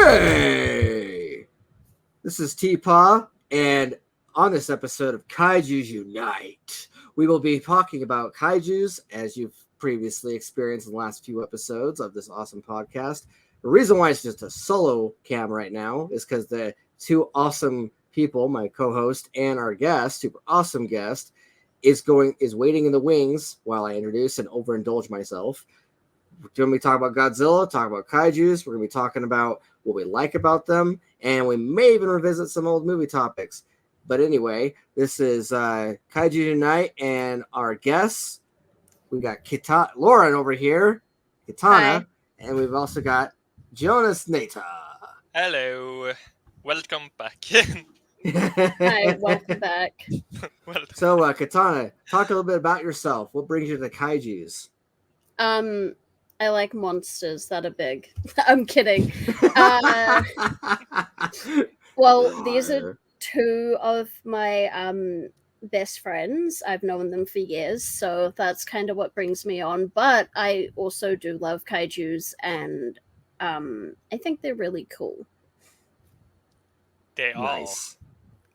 Hey! This is TPAW, and on this episode of Kaijus Unite, we will be talking about kaijus, as you've previously experienced in the last few episodes of this awesome podcast. The reason why it's just a solo cam right now is because the two awesome people, my co-host and our guest, super awesome guest, is waiting in the wings while I introduce and overindulge myself. We're going to be talking about Godzilla, talking about kaijus. We're going to be talking about what we like about them, and we may even revisit some old movie topics. But anyway, this is Kaijus Unite, and our guests, we've got Lauryn over here, Katana, and we've also got Jonasnator. Hello, welcome back. Hi, welcome back. Welcome. So, Katana, talk a little bit about yourself. What brings you to kaijus? I like monsters that are big. I'm kidding. Well, these are two of my best friends. I've known them for years, so that's kind of what brings me on. But I also do love kaijus, and I think they're really cool. They are. Nice.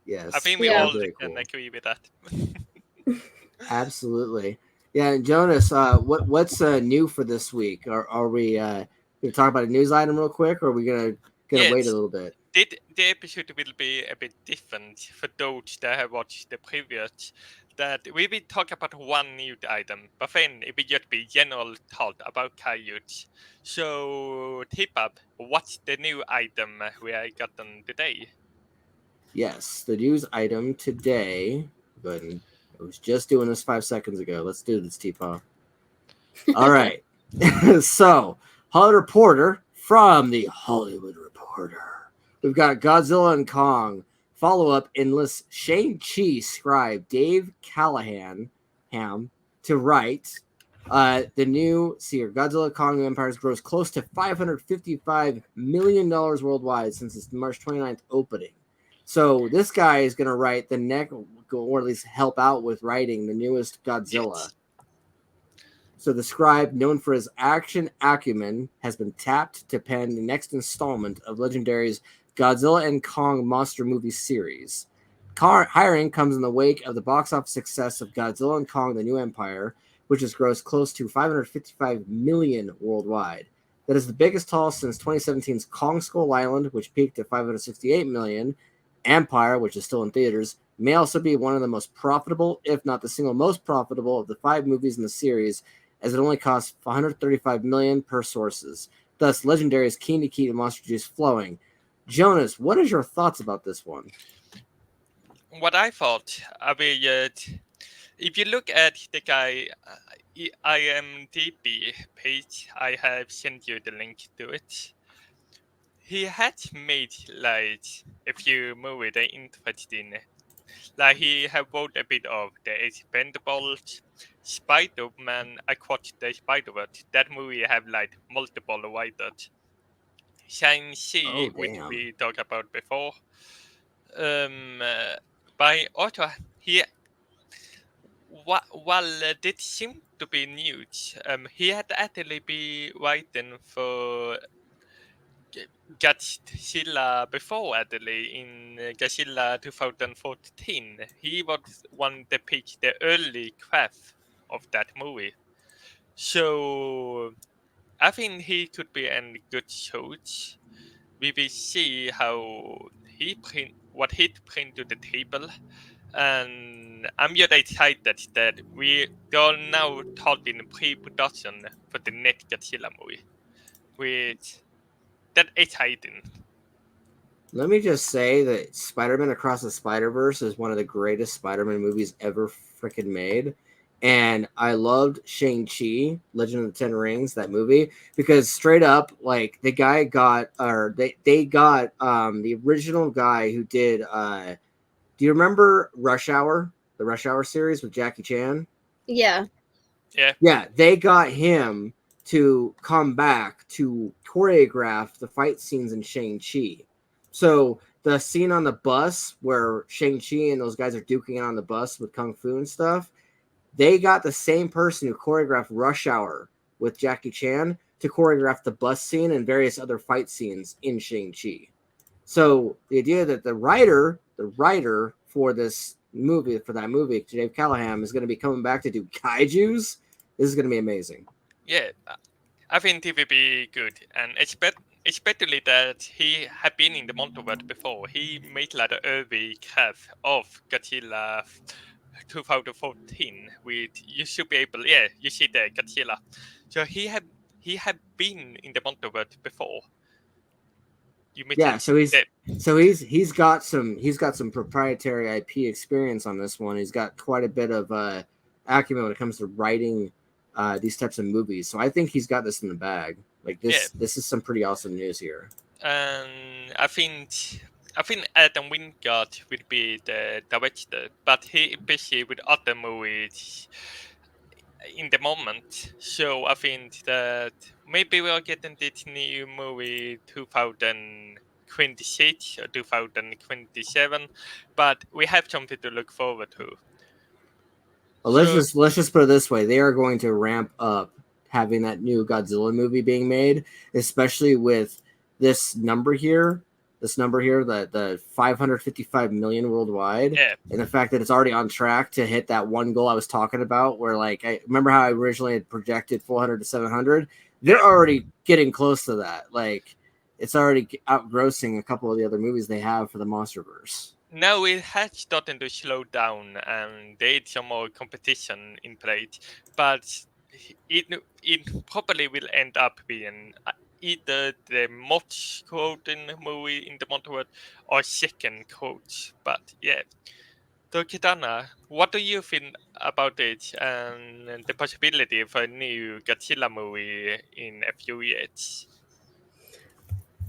Yes. I think we Yeah. all Very can cool. agree with that. Absolutely. Yeah, and Jonas, what's new for this week? Are we going to talk about a news item real quick, or are we gonna Yes. wait a little bit? The episode will be a bit different for those that have watched the previous. That we will talk about one news item, but then it will just be general thought about Kaiju. So, TPAW, what's the new item we have gotten today? Yes, the news item today. But I was just doing this 5 seconds ago. Let's do this, T-Paw. All right. So, Hollywood Reporter from the Hollywood Reporter. We've got Godzilla and Kong. Follow-up enlists Shang-Chi scribe Dave Callahan to write the new Godzilla Kong Empire's grossed close to $555 million worldwide since its March 29th opening. So this guy is going to write the next, or at least help out with writing the newest Godzilla. Yes. So the scribe, known for his action acumen, has been tapped to pen the next installment of Legendary's Godzilla and Kong monster movie series. Hiring comes in the wake of the box office success of Godzilla and Kong: The New Empire, which has grossed close to $555 million worldwide. That is the biggest haul since 2017's Kong Skull Island, which peaked at $568 million. Empire, which is still in theaters, may also be one of the most profitable, if not the single most profitable, of the 5 movies in the series, as it only costs $135 million per sources. Thus, Legendary is keen to keep the monster juice flowing. Jonas, what is your thoughts about this one? What I thought, if you look at the guy IMDb page, I have sent you the link to it. He had made like a few movies that interesting. Like he have wrote a bit of the Expendables, Spider-Man, Across the Spider-Verse. That movie have like multiple writers. Shang-Chi, which damn. we talked about before. By also he while this seemed to be news, he had actually been writing for Godzilla before, actually, in Godzilla 2014. He was one that picked the early craft of that movie. So I think he could be a good choice. We will see how what he bring to the table. And I'm just excited that we are now talking pre-production for the next Godzilla movie. Which that exciting. Let me just say that Spider-Man Across the Spider-Verse is one of the greatest Spider-Man movies ever freaking made. And I loved Shang-Chi, Legend of the Ten Rings, that movie, because straight up, like, the guy got, or they got the original guy who did, do you remember Rush Hour, the Rush Hour series with Jackie Chan? Yeah. Yeah, they got him to come back to choreograph the fight scenes in Shang-Chi. So the scene on the bus where Shang-Chi and those guys are duking it on the bus with Kung Fu and stuff, they got the same person who choreographed Rush Hour with Jackie Chan to choreograph the bus scene and various other fight scenes in Shang-Chi. So the idea that the writer for that movie, Dave Callahan, is going to be coming back to do kaijus. This is going to be amazing. Yeah, I think it will be good, and especially that he had been in the multiverse before. He made like the early craft of Godzilla 2014 with you should be able, yeah, you see the Godzilla. So he had been in the multiverse before. You Yeah, so that. he's got some proprietary IP experience on this one. He's got quite a bit of acumen when it comes to writing these types of movies. So I think he's got this in the bag. Like this, this is some pretty awesome news here. And I think Adam Wingard will be the director, but he busy with other movies in the moment. So I think that maybe we're getting this new movie 2026 or 2027, but we have something to look forward to. Well, let's just put it this way: they are going to ramp up having that new Godzilla movie being made, especially with this number here, the 555 million worldwide, and the fact that it's already on track to hit that one goal I was talking about, where like I remember how I originally had projected 400 to 700. They're already getting close to that. Like it's already outgrossing a couple of the other movies they have for the MonsterVerse. Now it has started to slow down, and there is some more competition in place, but it probably will end up being either the most quoted movie in the multiverse or second quote. But yeah, so Kitana, what do you think about it and the possibility for a new Godzilla movie in a few years?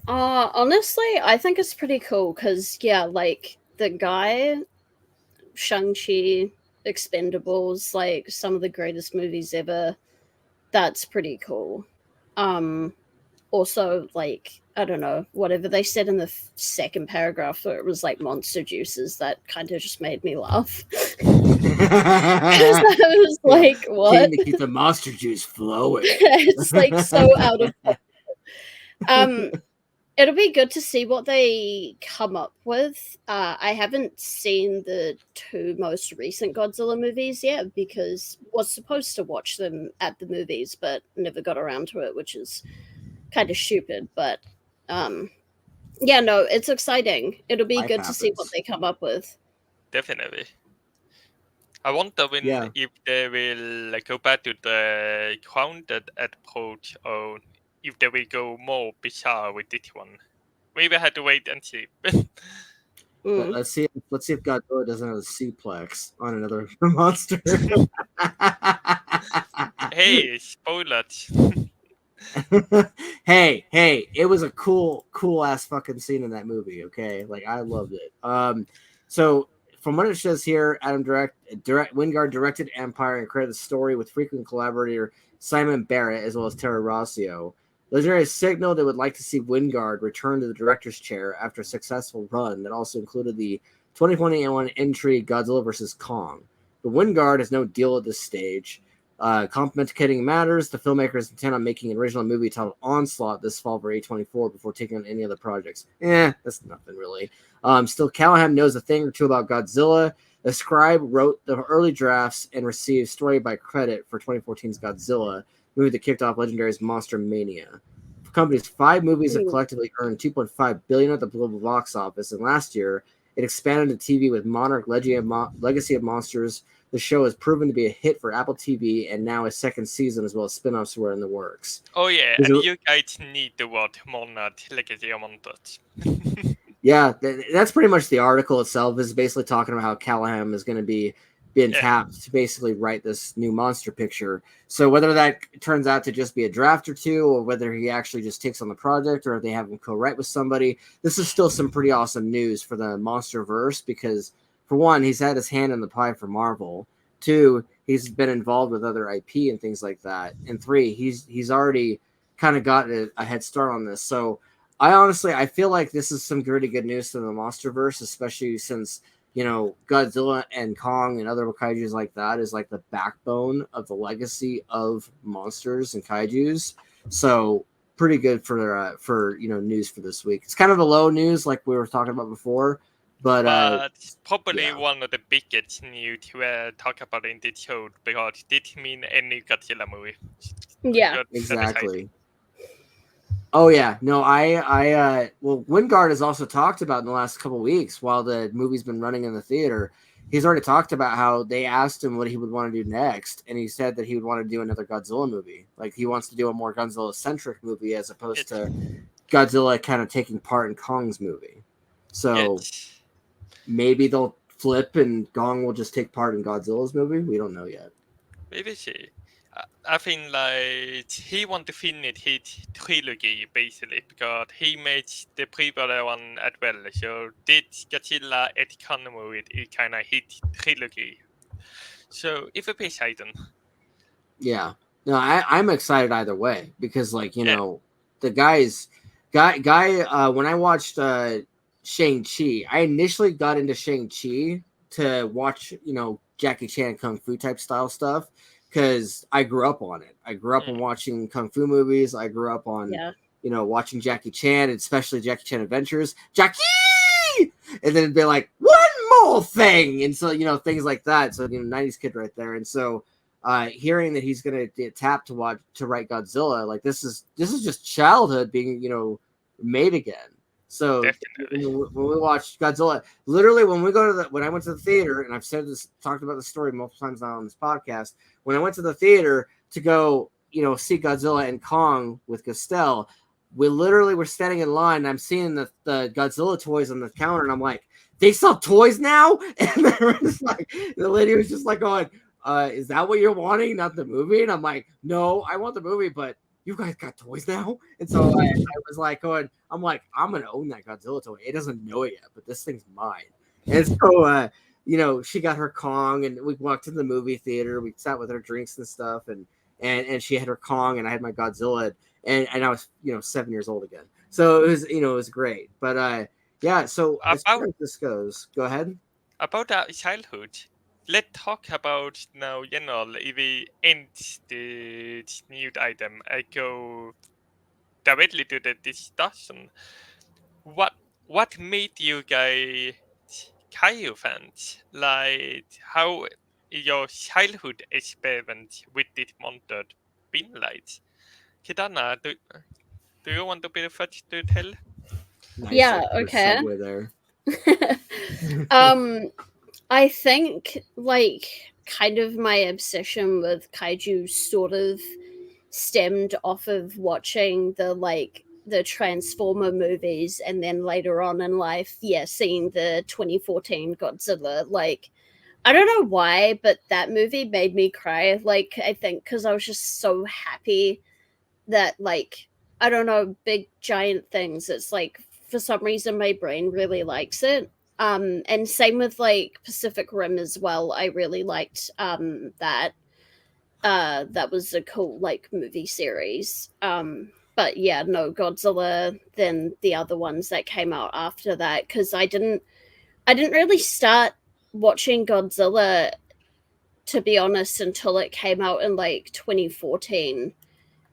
Honestly, I think it's pretty cool because like the guy, Shang-Chi, Expendables, like some of the greatest movies ever. That's pretty cool. Also, like, I don't know, whatever they said in the second paragraph where it was like monster juices, that kind of just made me laugh. Because I was like, what? Came to keep the monster juice flowing. It's like so out of it'll be good to see what they come up with. I haven't seen the two most recent Godzilla movies yet because was supposed to watch them at the movies, but never got around to it, which is kind of stupid. But yeah, no, it's exciting. It'll be good to see what they come up with. Definitely. I wonder if they will go back to the grounded approach or if they will go more bizarre with this one. Maybe I had to wait and see. Let's see if Godzilla doesn't have a C-plex on another monster. Hey, spoilers. hey, it was a cool ass fucking scene in that movie, okay? Like I loved it. So from what it says here, Adam Wingard directed Empire and credited the story with frequent collaborator Simon Barrett as well as Tara Rossio. Legendary signaled it would like to see Wingard return to the director's chair after a successful run that also included the 2021 entry Godzilla vs. Kong. But Wingard has no deal at this stage. Complicating matters, the filmmakers intend on making an original movie titled Onslaught this fall for A24 before taking on any other projects. That's nothing really. Still, Callahan knows a thing or two about Godzilla. The scribe wrote the early drafts and received story by credit for 2014's Godzilla, movie that kicked off Legendary's Monster Mania. The company's 5 movies have collectively earned $2.5 billion at the global box office, and last year it expanded to TV with Monarch Legacy of Monsters. The show has proven to be a hit for Apple TV, and now a second season as well as spin-offs were in the works. Oh yeah, and you guys need to watch Monarch Legacy of Monsters. Yeah, that's pretty much the article itself is basically talking about how Callahan is going to be being tapped to basically write this new monster picture. So whether that turns out to just be a draft or two, or whether he actually just takes on the project, or if they have him co-write with somebody, this is still some pretty awesome news for the MonsterVerse because, for one, he's had his hand in the pie for Marvel. 2, he's been involved with other IP and things like that. And 3, he's already kind of got a head start on this. So I feel like this is some pretty good news to the MonsterVerse, especially since, you know, Godzilla and Kong and other kaijus like that is like the backbone of the legacy of monsters and kaijus. So pretty good for news for this week. It's kind of a low news like we were talking about before, but probably yeah. one of the biggest news to talk about in this show because it mean any Godzilla movie. Yeah, exactly. Oh yeah, no, well, Wingard has also talked about in the last couple of weeks while the movie's been running in the theater. He's already talked about how they asked him what he would want to do next, and he said that he would want to do another Godzilla movie. Like he wants to do a more Godzilla-centric movie as opposed to Godzilla kind of taking part in Kong's movie. So maybe they'll flip and Kong will just take part in Godzilla's movie. We don't know yet. Maybe see. I think like he want to finish his trilogy basically because he made the previous one as well. So this Godzilla X Kong movie is kind of his trilogy. So if it be Satan. Yeah. No, I'm excited either way because like, the guy when I watched Shang-Chi, I initially got into Shang-Chi to watch, Jackie Chan Kung Fu type style stuff because I grew up on it. I grew up on watching Kung Fu movies. I grew up on, watching Jackie Chan, and especially Jackie Chan Adventures. Jackie! And then it'd be like, one more thing! And so, things like that. So, 90s kid right there. And so, hearing that he's going to get tapped to write Godzilla, like this is just childhood being, made again. So when we watched Godzilla, literally when I went to the theater, and I've talked about the story multiple times now on this podcast, when I went to the theater to go, see Godzilla and Kong with Gastel, we literally were standing in line, and I'm seeing the Godzilla toys on the counter, and I'm like, they sell toys now? And they were just like, the lady was just like going, is that what you're wanting, not the movie? And I'm like, no, I want the movie, but you guys got toys now? And so I was like I'm like, I'm going to own that Godzilla toy. It doesn't know it yet, but this thing's mine. And so, she got her Kong, and we walked to the movie theater. We sat with her drinks and stuff, and she had her Kong, and I had my Godzilla, and I was, 7 years old again. So it was, it was great. But yeah, so as far as this goes, go ahead. About our childhood, let's talk about now, if we end the news item, I go directly to the discussion. What made you guys Kaiju fans? Like, how your childhood experience with this monster been like? Kitana, do you want to be the first to tell? Nice, yeah, okay. There. I think like kind of my obsession with kaiju sort of stemmed off of watching the Transformer movies, and then later on in life, seeing the 2014 Godzilla. Like, I don't know why, but that movie made me cry. Like, I think because I was just so happy that, like, I don't know, big giant things. It's like, for some reason, my brain really likes it. And same with like Pacific Rim as well. I really liked that. That was a cool like movie series. But yeah, no, Godzilla, then the other ones that came out after that, because I didn't really start watching Godzilla, to be honest, until it came out in like 2014.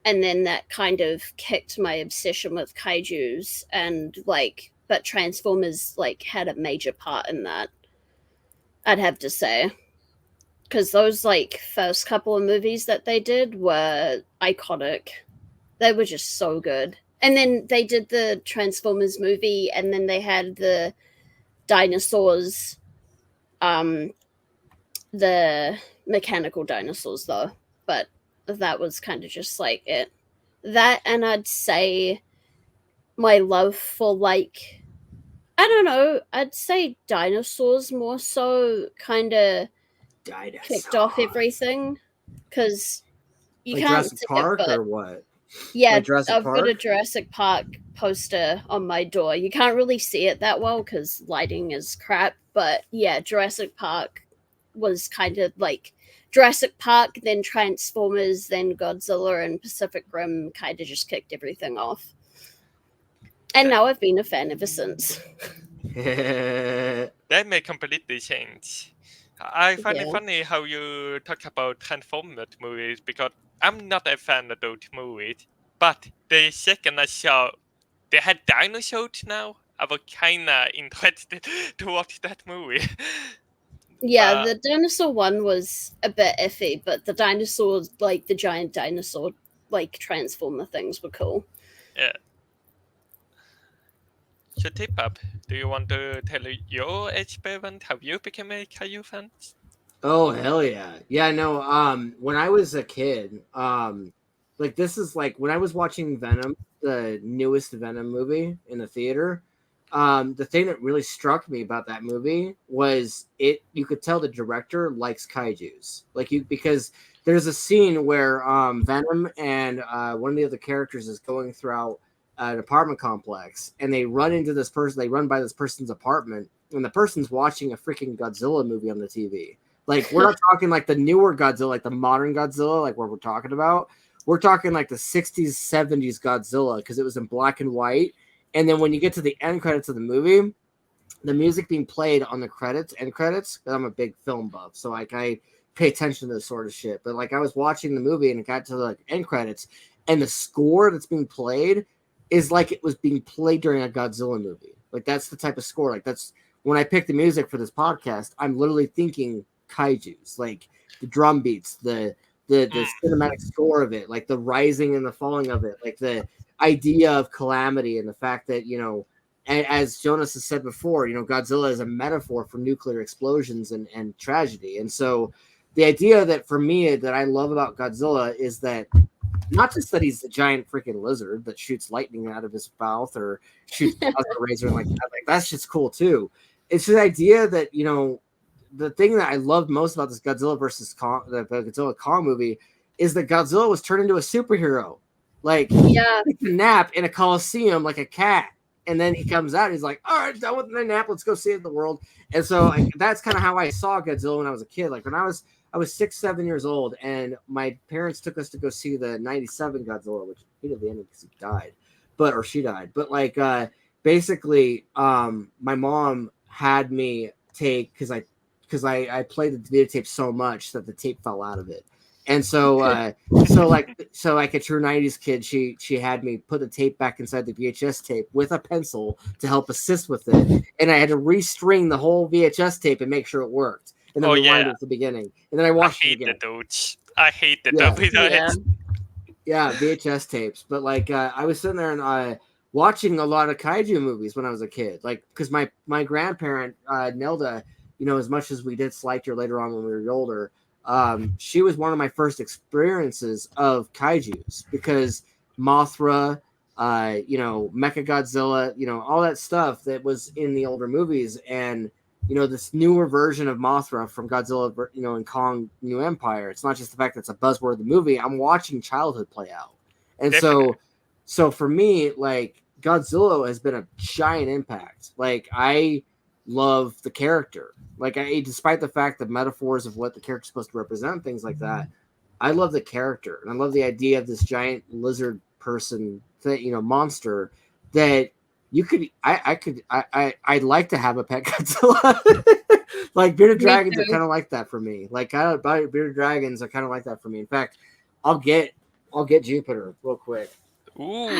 And then that kind of kicked my obsession with kaijus, and like, but Transformers like had a major part in that, I'd have to say. Because those like first couple of movies that they did were iconic. They were just so good. And then they did the Transformers movie, and then they had the dinosaurs, the mechanical dinosaurs though. But that was kind of just like it. That, and I'd say my love for like, I don't know, I'd say dinosaurs more so kind of kicked off everything, because you like can't Jurassic see Park it, but or what? yeah, like I've got a Jurassic Park poster on my door. You can't really see it that well because lighting is crap, but yeah, Jurassic Park was kind of like Jurassic Park, then Transformers, then Godzilla, and Pacific Rim kind of just kicked everything off. And now I've been a fan ever since. That may completely change. I find it funny how you talk about Transformers movies, because I'm not a fan of those movies, But the second I saw they had dinosaurs now, I was kinda interested to watch that movie. Yeah, the dinosaur one was a bit iffy, but the dinosaurs, like the giant dinosaur, like transformer things, were cool. Yeah. So Tip-Up, do you want to tell your experiment? Have you become a Kaiju fan? Oh hell yeah. Yeah, no, when I was a kid, like this is like when I was watching Venom, the newest Venom movie in the theater, the thing that really struck me about that movie was you could tell the director likes kaijus. Because there's a scene where Venom and one of the other characters is going throughout an apartment complex, and they run by this person's apartment, and the person's watching a freaking Godzilla movie on the TV. Like, we're not talking like the newer Godzilla, like the modern Godzilla, like what we're talking about. We're talking like the 60s, 70s Godzilla, because it was in black and white. And then when you get to the end credits of the movie, the music being played on the end credits, I'm a big film buff, so like I pay attention to this sort of shit. But like I was watching the movie and it got to the like end credits, and the score that's being played is like it was being played during a Godzilla movie. Like that's the type of score. Like that's when I pick the music for this podcast, I'm literally thinking kaijus, like the drum beats, the cinematic score of it, like the rising and the falling of it, like the idea of calamity and the fact that, you know, as Jonas has said before, you know, Godzilla is a metaphor for nuclear explosions and tragedy. And so the idea that for me that I love about Godzilla is that not just that he's a giant freaking lizard that shoots lightning out of his mouth or shoots a razor like that. Like that's just cool too. It's the idea that, you know, the thing that I loved most about this Godzilla versus Kong, the Godzilla Kong movie, is that Godzilla was turned into a superhero. Like, yeah, he takes a nap in a coliseum like a cat, and then he comes out. And he's like, "All right, done with my nap. Let's go save the world." And so like, that's kind of how I saw Godzilla when I was a kid. Like when I was 6, 7 years old, and my parents took us to go see the '97 Godzilla, which he didn't end because he died, or she died. But like, basically, my mom had me take because I played the videotape so much that the tape fell out of it. And so, so like a true 90s kid, she had me put the tape back inside the VHS tape with a pencil to help assist with it. And I had to restring the whole VHS tape and make sure it worked. And then rewind it at the beginning. And then I watched it again. I hate the Yeah, VHS tapes. But like, I was sitting there and watching a lot of kaiju movies when I was a kid. Like, because my grandparent, Nelda, you know, as much as we did Slight Year later on when we were older, she was one of my first experiences of kaijus because Mothra, you know, Mechagodzilla, you know, all that stuff that was in the older movies, and you know, this newer version of Mothra from Godzilla, you know, and Kong New Empire. It's not just the fact that it's a buzzword of the movie. I'm watching childhood play out, and so for me, like Godzilla has been a giant impact. Like I love the character. Like despite the fact that metaphors of what the character's supposed to represent, things like that, I love the character, and I love the idea of this giant lizard person, that, you know, monster that you could. I'd like to have a pet Godzilla. Like bearded dragons are kind of like that for me. Like bearded dragons are kind of like that for me. In fact, I'll get Jupiter real quick. Ooh,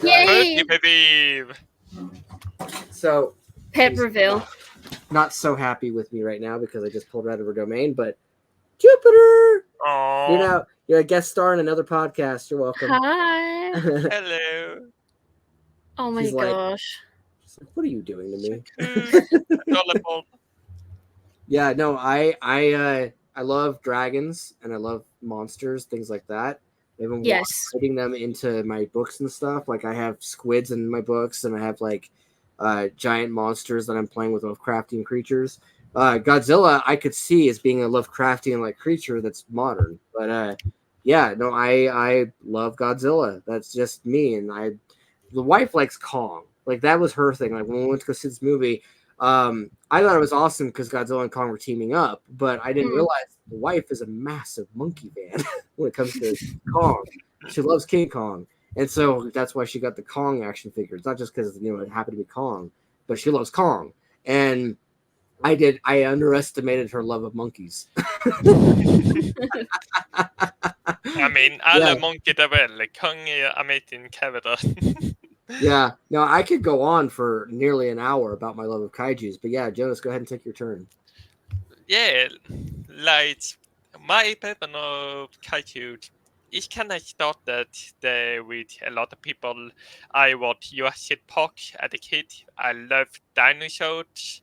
yay! Baby. So pet reveal. Not so happy with me right now because I just pulled her out of her domain, but Jupiter! Aww. You're a guest star in another podcast. You're welcome. Hi. Hello. Oh my gosh. Like, what are you doing to me? Yeah, no, I love dragons and I love monsters, things like that. I've been putting them into my books and stuff. Like I have squids in my books, and I have like giant monsters that I'm playing with Lovecraftian creatures. Godzilla, I could see as being a Lovecraftian like creature that's modern, but yeah, no, I love Godzilla. That's just me, and the wife likes Kong. Like that was her thing. Like when we went to go see this movie, I thought it was awesome because Godzilla and Kong were teaming up, but I didn't realize the wife is a massive monkey fan when it comes to Kong. She loves King Kong. And so that's why she got the Kong action figure. It's not just because, you know, it happened to be Kong, but she loves Kong. And I underestimated her love of monkeys. I mean, alla monkey är väl kung amazing character. Yeah, no, I could go on for nearly an hour about my love of kaijus, but yeah, Jonas, go ahead and take your turn. Yeah, like my pattern of Kaiju, it kind of started with a lot of people. I watched Jurassic Park as a kid. I loved dinosaurs.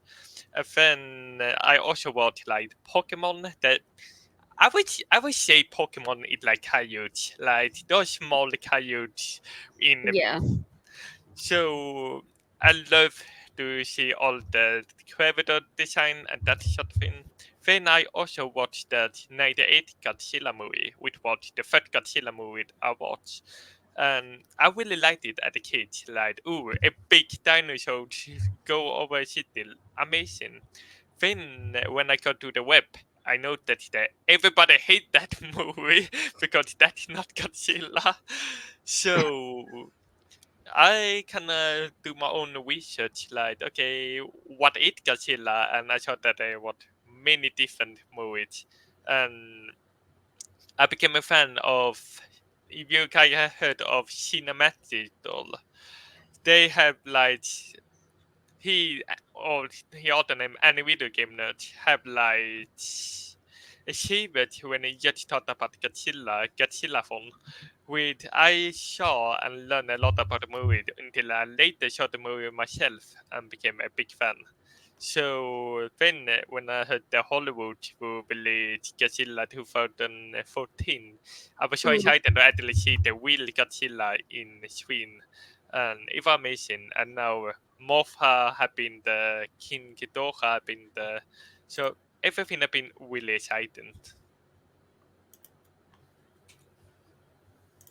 And then I also watched like Pokemon. That I would say Pokemon is like Kaiju, like those small Kaiju in. Yeah. So I love to see all the character design and that sort of thing. Then I also watched that 98 Godzilla movie, which was the first Godzilla movie I watched. And I really liked it as a kid. Like, ooh, a big dinosaur go over a city. Amazing. Then when I got to the web, I noticed that everybody hate that movie because that's not Godzilla. So I kind of do my own research, like, okay, what is Godzilla? And I saw that there were many different movies. And I became a fan of, if you guys have heard of Cinematic Doll, they have like, he other name, any video game nerd, have like, achieved when he just thought about Godzilla phone. Which I saw and learned a lot about the movie until I later saw the movie myself and became a big fan. So then, when I heard the Hollywood will release Godzilla 2014, I was so excited to actually see the real Godzilla in screen, and it was amazing. And now Mothra have been the King Ghidorah have been the, so everything have been really exciting.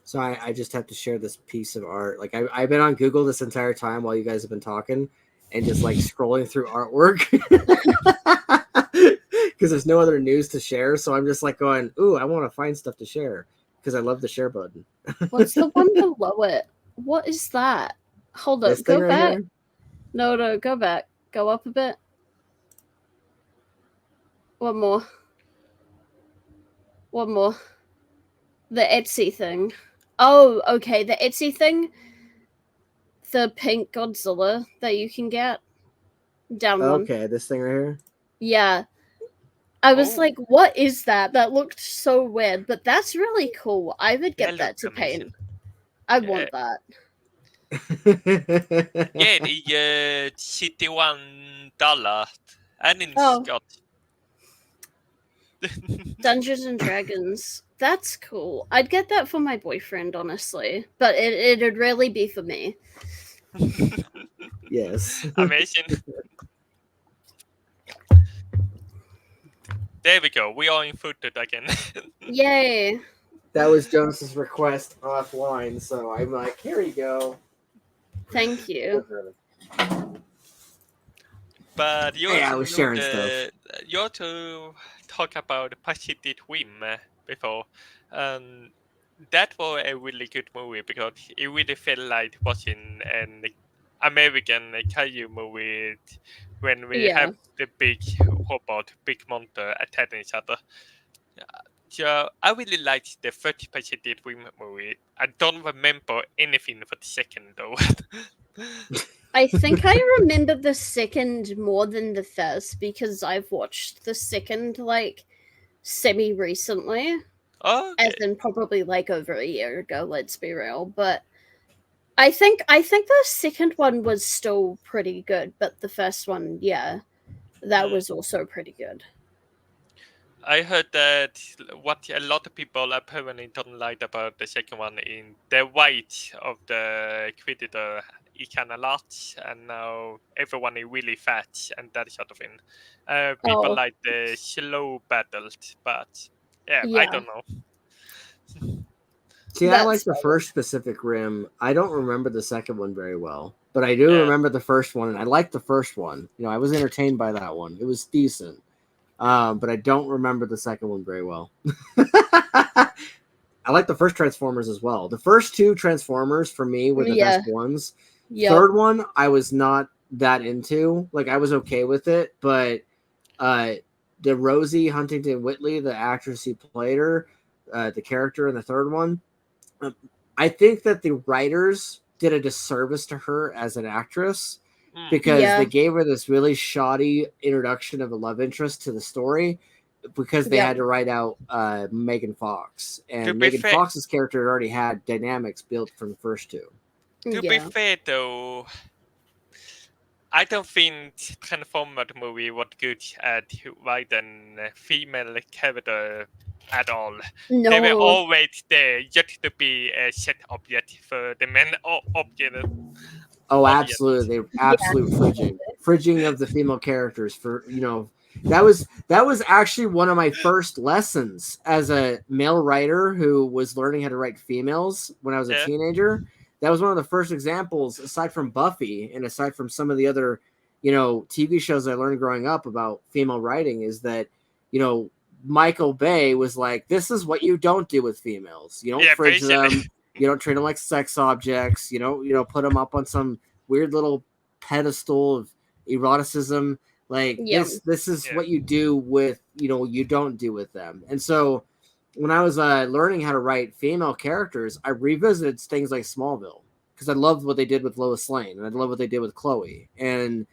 So I just have to share this piece of art. Like I've been on Google this entire time while you guys have been talking, and just like scrolling through artwork because there's no other news to share. So I'm just like going, "Ooh, I want to find stuff to share," because I love the share button. What's the one below it? What is that? Hold up, go back. Right, no, go back. Go up a bit. One more. The Etsy thing. Oh, okay, the Etsy thing. The pink Godzilla that you can get. Down one. Okay, this thing right here? Yeah. I was like, what is that? That looked so weird, but that's really cool. I would get that to paint. I want that. Yeah, the $61 and in Scott. Dungeons and Dragons. That's cool. I'd get that for my boyfriend, honestly, but it'd really be for me. Yes. Amazing. There we go. We are in footed again. Yay. That was Jonas's request offline, so I'm like, here you go. Thank you. But you I was sharing stuff. You also talk about Pacific Rim before. That was a really good movie because it really felt like watching an American Kaiju movie when we have the big robot, big monster attacking each other. So I really liked the first Pacific Rim movie. I don't remember anything for the second though. I think I remember the second more than the first because I've watched the second like semi-recently. Okay. As in probably like over a year ago, let's be real. But I think the second one was still pretty good, but the first one, yeah, that was also pretty good. I heard that what a lot of people apparently don't like about the second one in the weight of the creator is kind of large, and now everyone is really fat and that sort of thing. People like the slow battles, but yeah, I don't know. See, I like the first Pacific Rim. I don't remember the second one very well, but I do remember the first one, and I liked the first one. You know, I was entertained by that one. It was decent. But I don't remember the second one very well. I like the first Transformers as well. The first two Transformers for me were the best ones. Yep. Third one, I was not that into. Like, I was okay with it, but the Rosie Huntington Whiteley, the actress who played her, the character in the third one. I think that the writers did a disservice to her as an actress because they gave her this really shoddy introduction of a love interest to the story because they had to write out Megan Fox. And Megan Fox's character already had dynamics built from the first two. To be fair, though, I don't think Transformers movie was good at writing female character at all. No. They were always there just to be a set object for the main object. Oh, absolutely! They absolute fridging of the female characters for that was actually one of my first lessons as a male writer who was learning how to write females when I was a teenager. That was one of the first examples, aside from Buffy and aside from some of the other, TV shows I learned growing up about female writing, is that, Michael Bay was like, this is what you don't do with females. You don't fridge them. You don't treat them like sex objects. You don't put them up on some weird little pedestal of eroticism. Like this is what you do with, you don't do with them. And so when I was learning how to write female characters, I revisited things like Smallville because I loved what they did with Lois Lane and I love what they did with Chloe. And,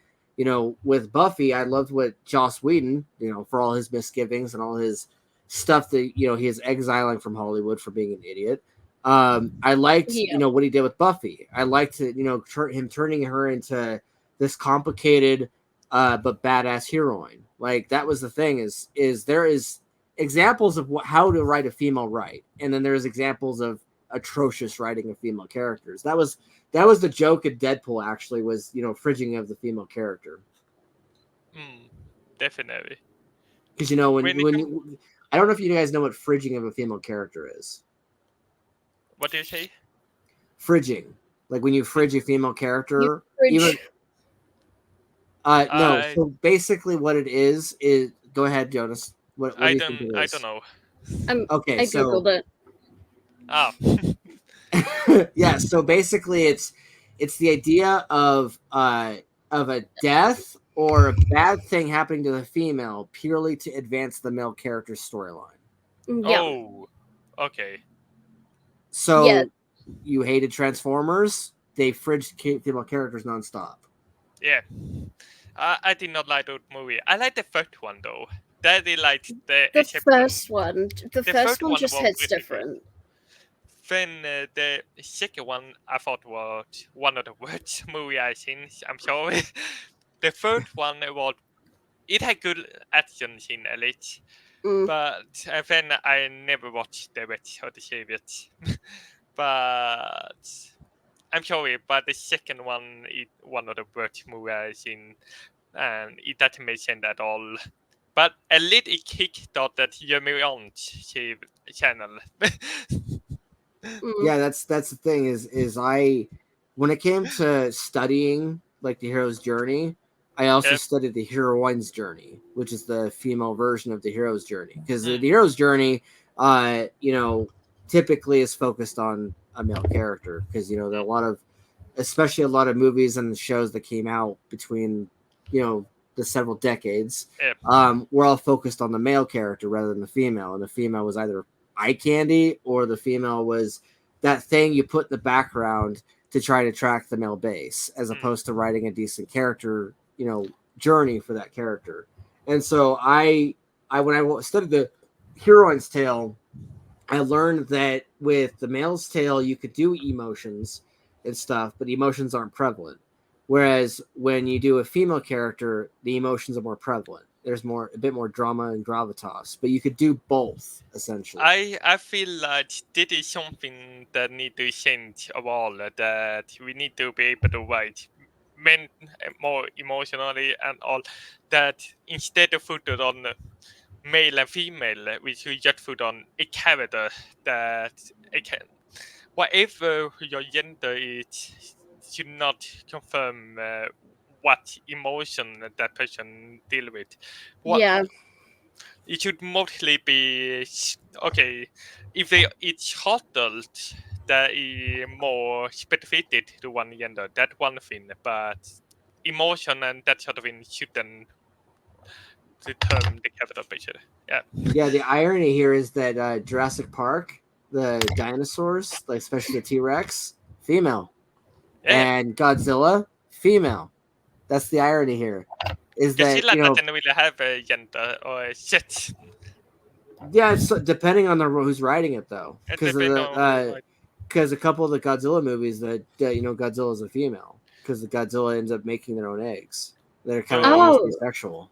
with Buffy, I loved what Joss Whedon, for all his misgivings and all his stuff that, he is exiling from Hollywood for being an idiot. I liked, what he did with Buffy. I liked, him turning her into this complicated but badass heroine. Like that was the thing is there is examples of how to write a female right, and then there's examples of atrocious writing of female characters. That was the joke in Deadpool. Actually, was fridging of the female character. Definitely, because when I don't know if you guys know what fridging of a female character is. What do you say? Fridging, like when you fridge a female character, even. No. So basically, what it is go ahead, Jonas. What do you think it is? I don't know. Okay, I googled it. Oh. Yeah. So basically, it's the idea of a death or a bad thing happening to the female purely to advance the male character's storyline. Yeah. Oh. Okay. So you hated Transformers? They fridged female characters nonstop. Yeah. I did not like that movie. I like the first one though. Daddy liked the first one. The first one just hits different. Then the second one I thought was one of the worst movie I've seen. I'm sorry. The third one it had good action scene at least. But then I never watched the rest of the series. But I'm sorry, but the second one is one of the worst movies I've seen, and it doesn't make sense at all. But at least it kickstarted Yamirant's channel. Yeah, that's the thing is I, when it came to studying like the hero's journey, I also studied the heroine's journey, which is the female version of the hero's journey, because the hero's journey, typically is focused on a male character, because there are especially a lot of movies and shows that came out between the several decades were all focused on the male character rather than the female, and the female was either eye candy or the female was that thing you put in the background to try to attract the male base, as opposed to writing a decent character journey for that character. And so I when I studied the heroine's tale, I learned that with the male's tale, you could do emotions and stuff, but emotions aren't prevalent. Whereas when you do a female character, the emotions are more prevalent. There's a bit more drama and gravitas, but you could do both essentially. I feel like this is something that need to change of all, that we need to be able to write men more emotionally and all, that instead of put on male and female, we should just put on a character that whatever your gender is should not confirm what emotion that person deal with. It should mostly be okay. If it's hostile, that is more specific to one gender. That's one thing, but emotion and that sort of thing shouldn't to term the capital picture. Yeah. Yeah, the irony here is that Jurassic Park, the dinosaurs, like especially the T-Rex, female. Yeah. And Godzilla, female. That's the irony here. Is that, Godzilla you know, doesn't really have a gender or a shit. yeah, it's depending on who's writing it though, It because depends because a couple of the Godzilla movies that you know Godzilla's a female because the Godzilla ends up making their own eggs. They're kind of almost Oh. asexual.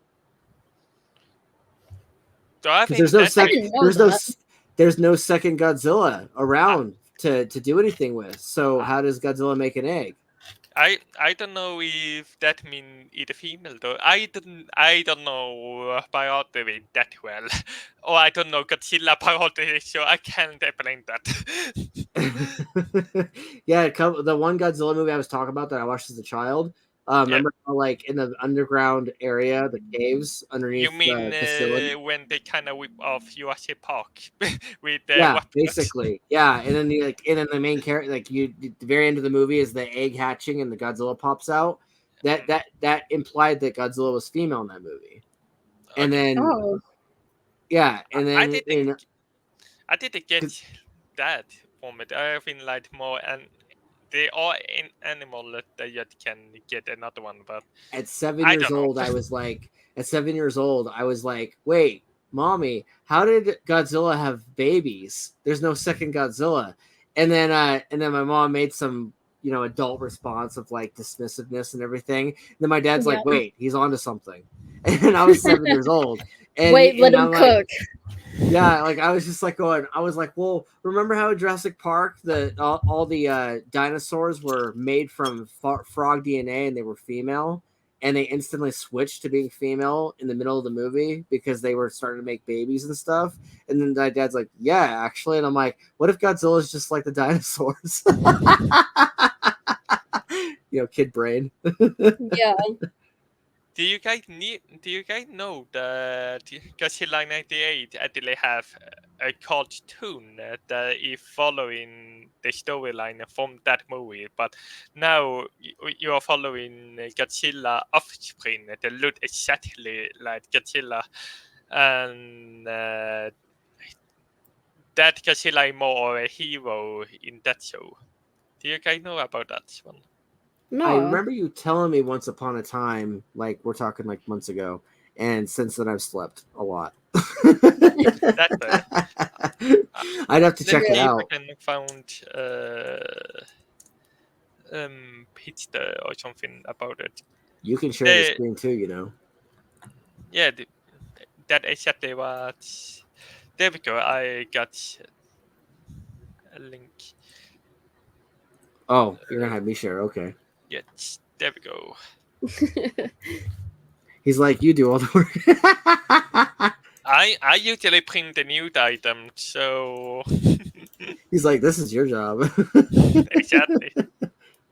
So I Because think there's no second Godzilla around to do anything with. So how does Godzilla make an egg? I don't know if that means it's a female though. I don't know biology that well, or I don't know Godzilla biology, so I can't explain that. Yeah, the one Godzilla movie I was talking about that I watched as a child. Remember how, like in the underground area, the caves underneath You mean the facility? when they kind of whip off Jurassic Park with the Yeah, weapons? basically, yeah. And then the main character, like the very end of the movie is the egg hatching and the Godzilla pops out. That implied that Godzilla was female in that movie. And then yeah, and then I didn't get that from it. I think like more and they are in animal that you can get another one, but at 7 years old, I was like, wait, mommy, how did Godzilla have babies? There's no second Godzilla. And then my mom made some, you know, adult response of like dismissiveness and everything. And then my dad's like, wait, he's onto something. And I was 7 years old. And, let him cook. Yeah, like I was just like going. I was like, well, remember how in Jurassic Park all the dinosaurs were made from frog DNA and they were female, and they instantly switched to being female in the middle of the movie because they were starting to make babies and stuff. And then my dad's like, yeah, actually, and I'm like, what if Godzilla's just like the dinosaurs? You know, kid brain. Yeah. Do you guys know that Godzilla 98 actually have a cartoon that is following the storyline from that movie, but now you are following Godzilla offspring that look exactly like Godzilla, and that Godzilla is more a hero in that show. Do you guys know about that one? No. I remember you telling me once upon a time, like we're talking like months ago, and since then I've slept a lot. I'd have to check it out. I can find picture or something about it. You can share the screen too, you know. Yeah, that exactly what. There we go. I got a link. Oh, you're gonna have me share. Okay. Yes, there we go. He's like, you do all the work. I usually print the new item, so. He's like, this is your job. Exactly.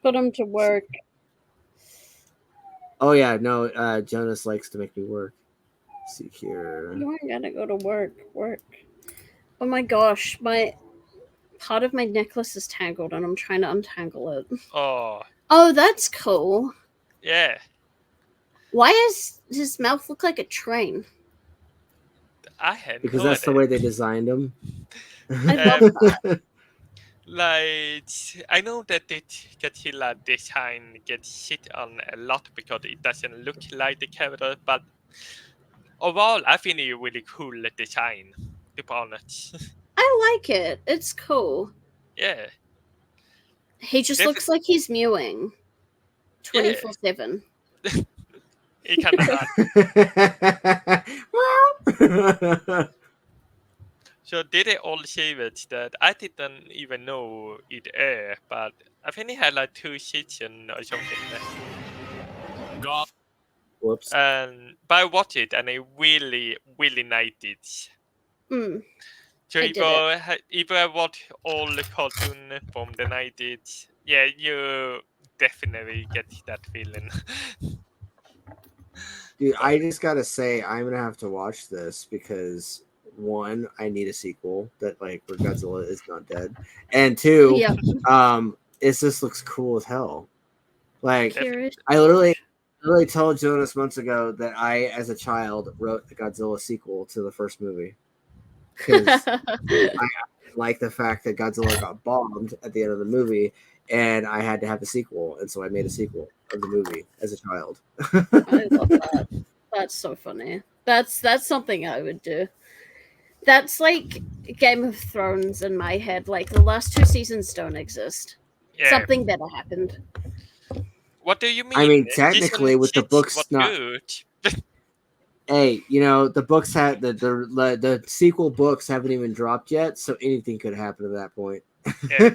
Put him to work. Oh yeah, no. Jonas likes to make me work. Let's see here. You ain't gotta go to work. Oh my gosh, part of my necklace is tangled, and I'm trying to untangle it. Oh, that's cool. Yeah. Why does his mouth look like a train? Because that's the way they designed him. I love that. Like, I know that the Godzilla design gets shit on a lot because it doesn't look like the character, but overall, I think it's a really cool design, to be honest. I like it. It's cool. Yeah. He just looks like he's mewing 24/7. He kind of So did they all say it that I didn't even know it aired, but I think it had like 2 seasons or something. Whoops. But I watched it and I really, really liked it. So if I watch all the cartoon from the 90s, yeah, you definitely get that feeling. Dude, I just gotta say, I'm gonna have to watch this because 1, I need a sequel that like where Godzilla is not dead, and 2, it just looks cool as hell. Like I literally literally told Jonas months ago that I, as a child, wrote the Godzilla sequel to the first movie because I like the fact that Godzilla got bombed at the end of the movie, and I had to have a sequel, and so I made a sequel of the movie as a child. I love that. That's so funny. That's something I would do. That's like Game of Thrones in my head. Like the last 2 seasons don't exist. Yeah. Something better happened. What do you mean? I mean, technically, with the Season books was not. good. Hey, you know the books had the sequel books haven't even dropped yet, so anything could happen at that point. Yeah.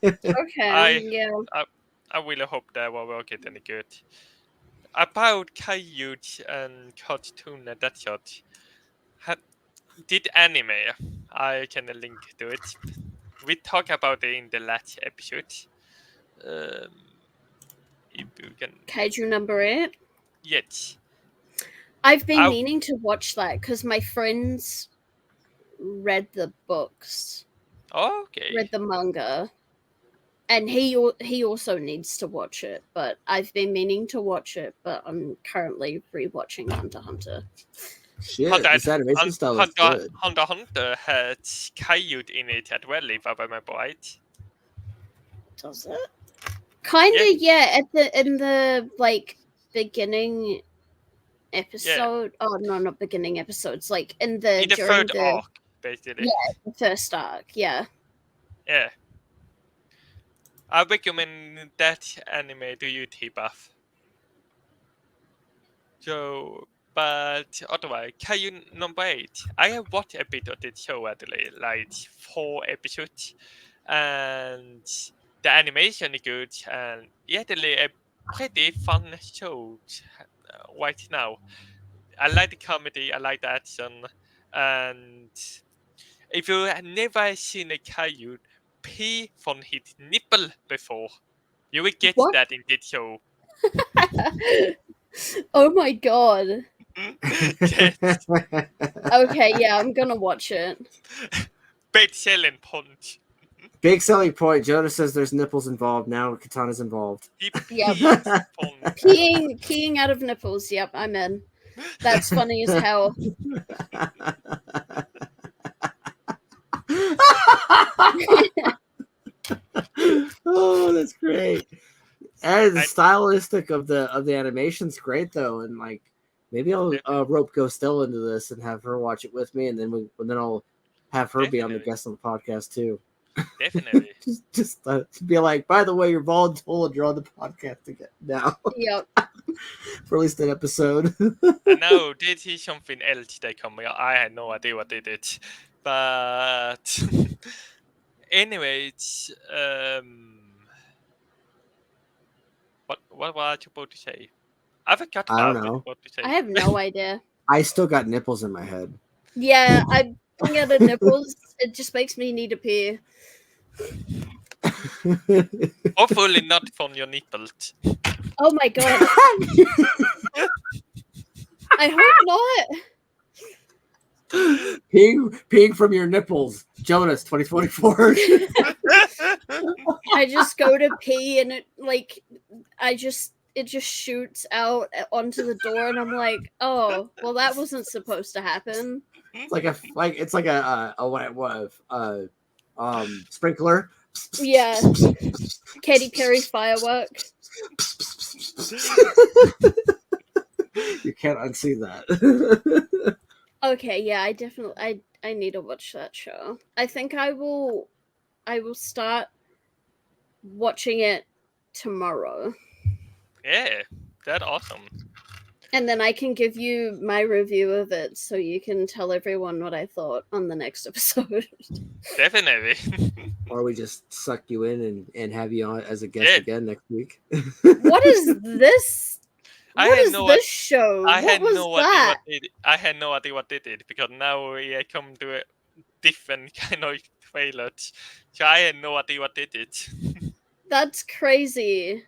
Okay, yeah. I really hope that will get any good. About Kaiju and cartoon and that sort. Did anime? I can link to it. We talked about it in the last episode. If you can. Kaiju number 8. Yes. I've been meaning to watch that because my friends read the books. Okay. Read the manga. And he also needs to watch it, but I've been meaning to watch it, but I'm currently rewatching Hunter x Hunter. Shit, this animation style is good. Hunter x Hunter has Kaiju in it as well, if I remember right. Does it? Kinda, yeah. In the like beginning episode. Yeah. Oh no, not beginning episodes. Like in the third arc, basically. Yeah, the first arc. Yeah. Yeah. I recommend that anime to you, TPAW. So, but otherwise, Kaiju number 8. I have watched a bit of the show actually, like 4 episodes, and the animation is good, and actually a pretty fun show right now. I like the comedy, I like the action, and if you have never seen a Kaiju pee from his nipple before, you will get that in this show. Oh my god. Yes. Okay, yeah, I'm gonna watch it. Big selling point. Big selling point. Jonas says there's nipples involved. Now Katana's involved. Yep. Peeing out of nipples. Yep, I'm in. That's funny as hell. Oh, that's great. And the stylistic of the animation's great though, and like maybe I'll rope Ghostella into this and have her watch it with me, and then I'll have her be on the guest on the podcast too. Definitely. just be like, by the way, you're voluntold, you're on the podcast again now. Yep. For at least an episode. No, this is something else they come. I had no idea what they did, but anyways, what was I supposed to say? I forgot. I don't know. What to say. I have no idea. I still got nipples in my head. Yeah, I at the nipples. It just makes me need to pee. Hopefully not from your nipples. Oh my god. I hope not. Peeing from your nipples. Jonas 2024. I just go to pee and it just shoots out onto the door and I'm like, oh, well that wasn't supposed to happen. It's like a sprinkler. Yeah. Katy Perry firework. You can't unsee that. Okay, yeah, I definitely I need to watch that show. I think I will start watching it tomorrow. Yeah, that's awesome. And then I can give you my review of it so you can tell everyone what I thought on the next episode. Definitely. Or we just suck you in and have you on as a guest again next week. What is this? What is this show? I had no idea what they did because now we come to a different kind of trailer. So I had no idea what they did. That's crazy.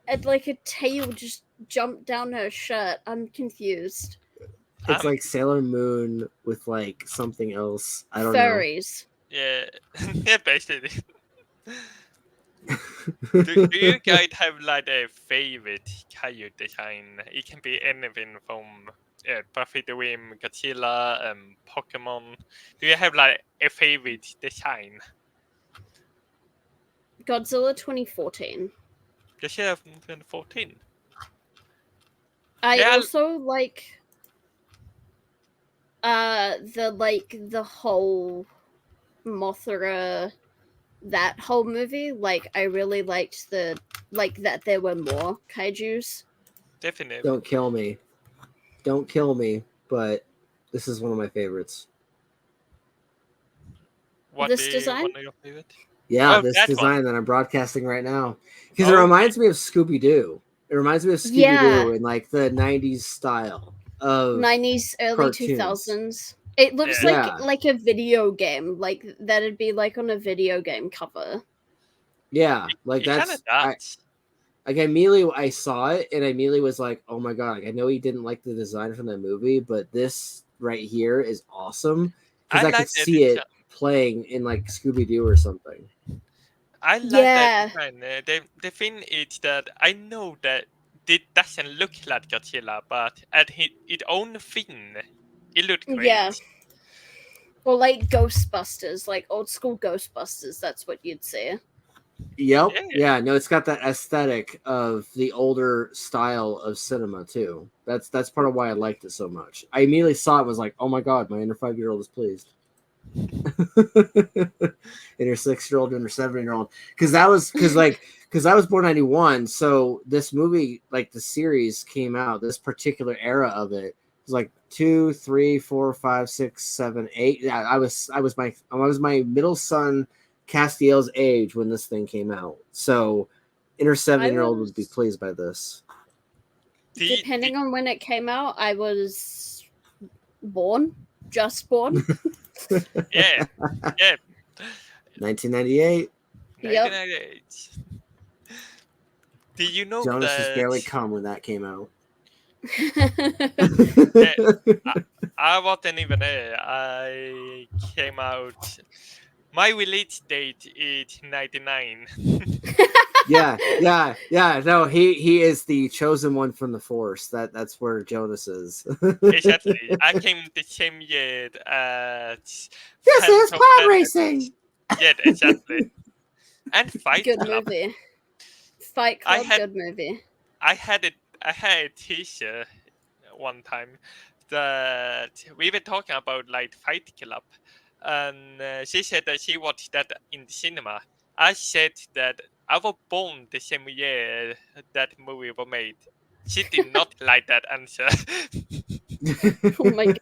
And like a tail just jumped down her shirt. I'm confused. It's like Sailor Moon with like something else. I don't know. Furries. Yeah, yeah, basically. do you guys have like a favorite Kaiju design? It can be anything from Buffy the Dream, Godzilla, Pokemon. Do you have like a favorite design? Godzilla 2014. Godzilla from 2014. I Yeah, also like the whole Mothra, that whole movie. Like, I really liked that there were more kaijus. definitely. Don't kill me. Don't kill me, but this is one of my favorites. What This is design? one of your favorite? Yeah, Oh, this that design one. that I'm broadcasting right now. Because it Okay. reminds me of Scooby-Doo. It reminds me of Scooby-Doo in like the 90s style of 90s, early cartoons. 2000s. It looks Yeah. like a video game. Like, that'd be like on a video game cover. Yeah, like It kind of that's does. like immediately I saw it and I immediately was like, oh my god, like, I know he didn't like the design from that movie, but this right here is awesome because I could like that see it design. playing in like Scooby-Doo or something. I like Yeah. that design. The thing is that I know that it doesn't look like Godzilla, but at its own thing, it looked great. Yeah. Or like Ghostbusters, like old school Ghostbusters, that's what you'd say. Yep. Yeah. Yeah, no, it's got that aesthetic of the older style of cinema too. That's part of why I liked it so much. I immediately saw it and was like, oh my god, my inner 5-year-old is pleased. Inner 6-year-old, inner 7-year-old. Because I was born 91, so this movie, like the series came out, this particular era of it was like 2, 3, 4, 5, 6, 7, 8. Yeah, I was my middle son Castiel's age when this thing came out. So inner 7-year-old would be pleased by this. Depending on when it came out, I was just born. Yeah. 1998. Yep. 1998. Did you know Jonas was that barely come when that came out. I wasn't even there. I came out. My release date is 99. Yeah. No, he is the chosen one from the Force. That's where Jonas is. Exactly. I came the same year as This is Phantom pod Menace. racing. Yeah, exactly. And Fight Good Club. movie. Fight I Club, had- good movie. I had a teacher one time that we were talking about like Fight Club, and she said that she watched that in the cinema. I said that I was born the same year that movie was made. She did not like that answer. Oh my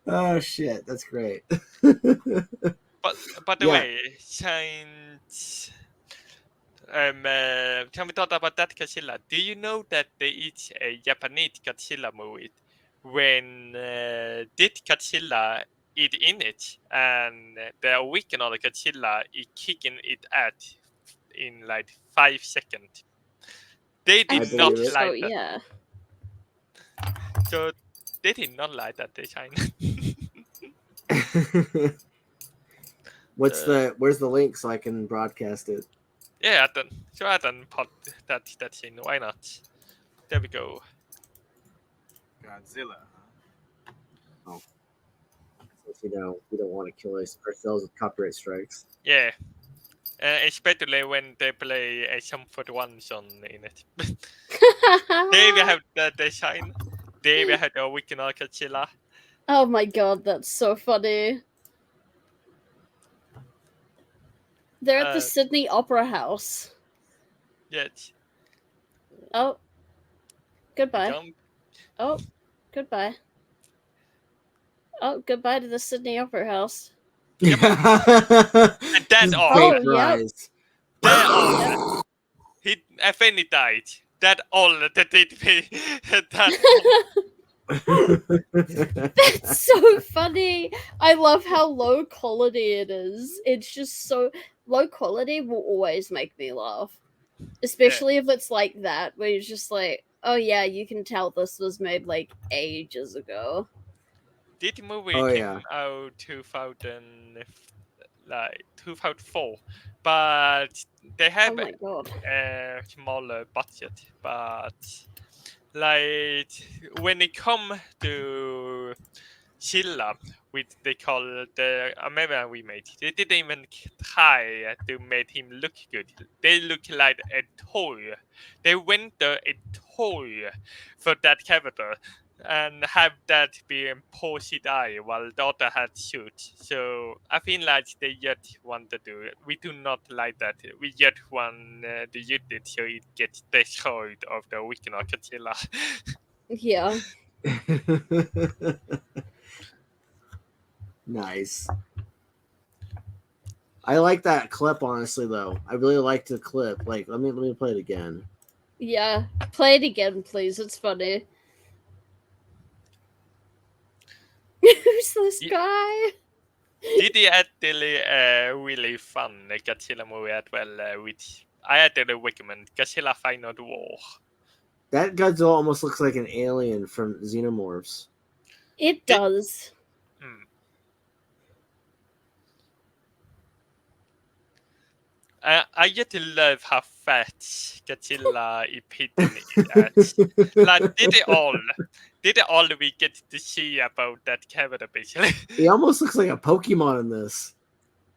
Oh shit, that's great. But the Yeah. way, since can we talk about that Godzilla? Do you know that there is a Japanese Godzilla movie when this Godzilla is in it and the original Godzilla is kicking it out in like 5 seconds? They I did think not so, like that. yeah. So they did not like that design. Where's the link so I can broadcast it? Yeah, I done put that scene. Why not? There we go. Godzilla. Since we don't want to kill ourselves with copyright strikes. Yeah. Especially when they play a Sum 41 song in it. They will have the design. They will have the original Godzilla. Oh my god, that's so funny. They're at the Sydney Opera House. Yes. Oh. Goodbye. Jump. Oh. Goodbye. Oh, goodbye to the Sydney Opera House. And that's all. Oh, Fake yep. rise. That all. He finally died. That all that did me. That's so funny. I love how low quality it is. It's just so low quality will always make me laugh. Especially if it's like that, where you're just like, oh yeah, you can tell this was made like ages ago. This movie Oh, came yeah. out 2004, but they Oh have my god. a smaller budget. But like when it come to Chilla, which they call the American remake, they didn't even try to make him look good. They look like a toy. They went a toy for that character and have that be in poor CGI while the other had shoot. So I feel like they yet want to do it. We do not like that. We yet want to use it so it gets destroyed of the original Godzilla. Yeah. Nice. I like that clip, honestly, though. I really liked the clip. Like, let me play it again. Yeah. Play it again, please. It's funny. Who's this guy? Did he actually really fun Godzilla movie as well, which I actually recommend, Godzilla Final War. That Godzilla almost looks like an alien from Xenomorphs. It does. I just love how fat Godzilla is hidden at. Like, did it all we get to see about that character, basically? He almost looks like a Pokemon in this.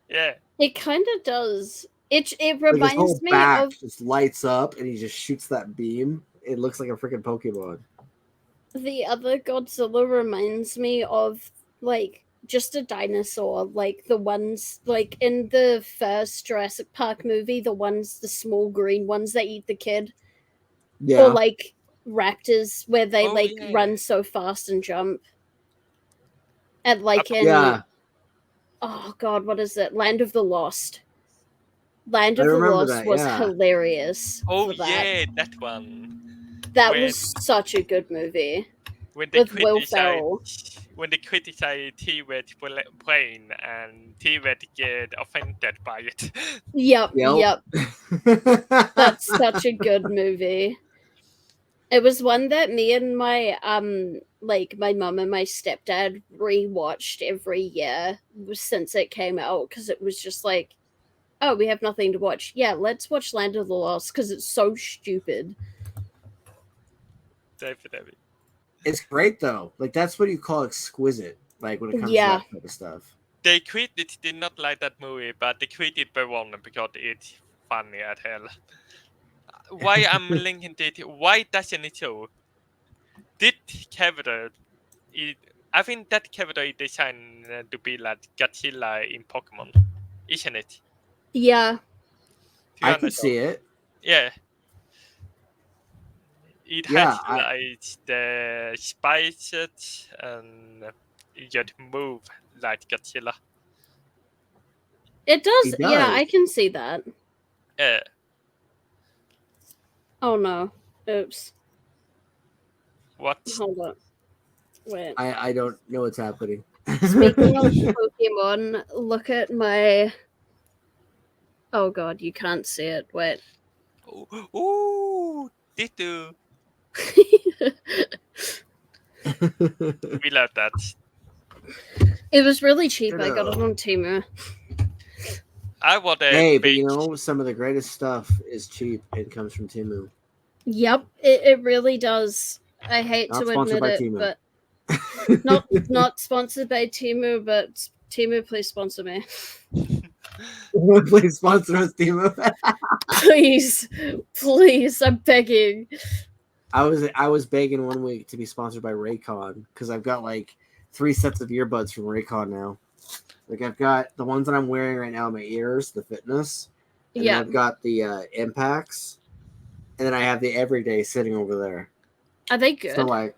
Yeah. It kind of does. It Like his reminds whole me back of just lights up and he just shoots that beam. It looks like a freaking Pokemon. the other Godzilla. Reminds me of like just a dinosaur, like the ones like in the first Jurassic Park movie, the small green ones that eat the kid, Yeah. or like raptors where they Yeah. run so fast and jump. And like in Yeah. oh god, what is it? Land of the Lost. Land I of the remember Lost that, was yeah. hilarious. Oh for that. yeah, that one. That When- was such a good movie. When they With Will Ferrell. criticize T-Red brain and T-Red get offended by it. Yep. Yep. That's such a good movie. It was one that me and my my mum and my stepdad rewatched every year since it came out because it was just like, oh, we have nothing to watch. Yeah, let's watch Land of the Lost because it's so stupid. Definitely. It's great though. Like that's what you call exquisite. Like when it comes to that type of stuff. They did not like that movie, but they created the one because it's funny as hell. Why I'm linking it? Why doesn't it show? Did character? I think that character is designed to be like Godzilla in Pokemon, isn't it? Yeah. I can see it. Yeah. It has like the spices and it just move like Godzilla. It does. It Yeah, does. I can see that. Yeah. Oh no. Oops. What? Hold on. Wait. I don't know what's happening. Speaking of Pokemon, look at my. Oh god, you can't see it. Wait. Ooh, did you? We love that. It was really cheap. I got it on Temu. I want a Hey, but you know, some of the greatest stuff is cheap and comes from Temu. Yep, it really does. I hate Not to sponsored admit by it, Temu. but not sponsored by Temu, but Temu, please sponsor me. Please sponsor us, Temu. please, I'm begging. I was begging one week to be sponsored by Raycon because I've got like 3 sets of earbuds from Raycon now. Like I've got the ones that I'm wearing right now in my ears, the fitness. And then I've got the impacts. And then I have the everyday sitting over there. Are they good? So like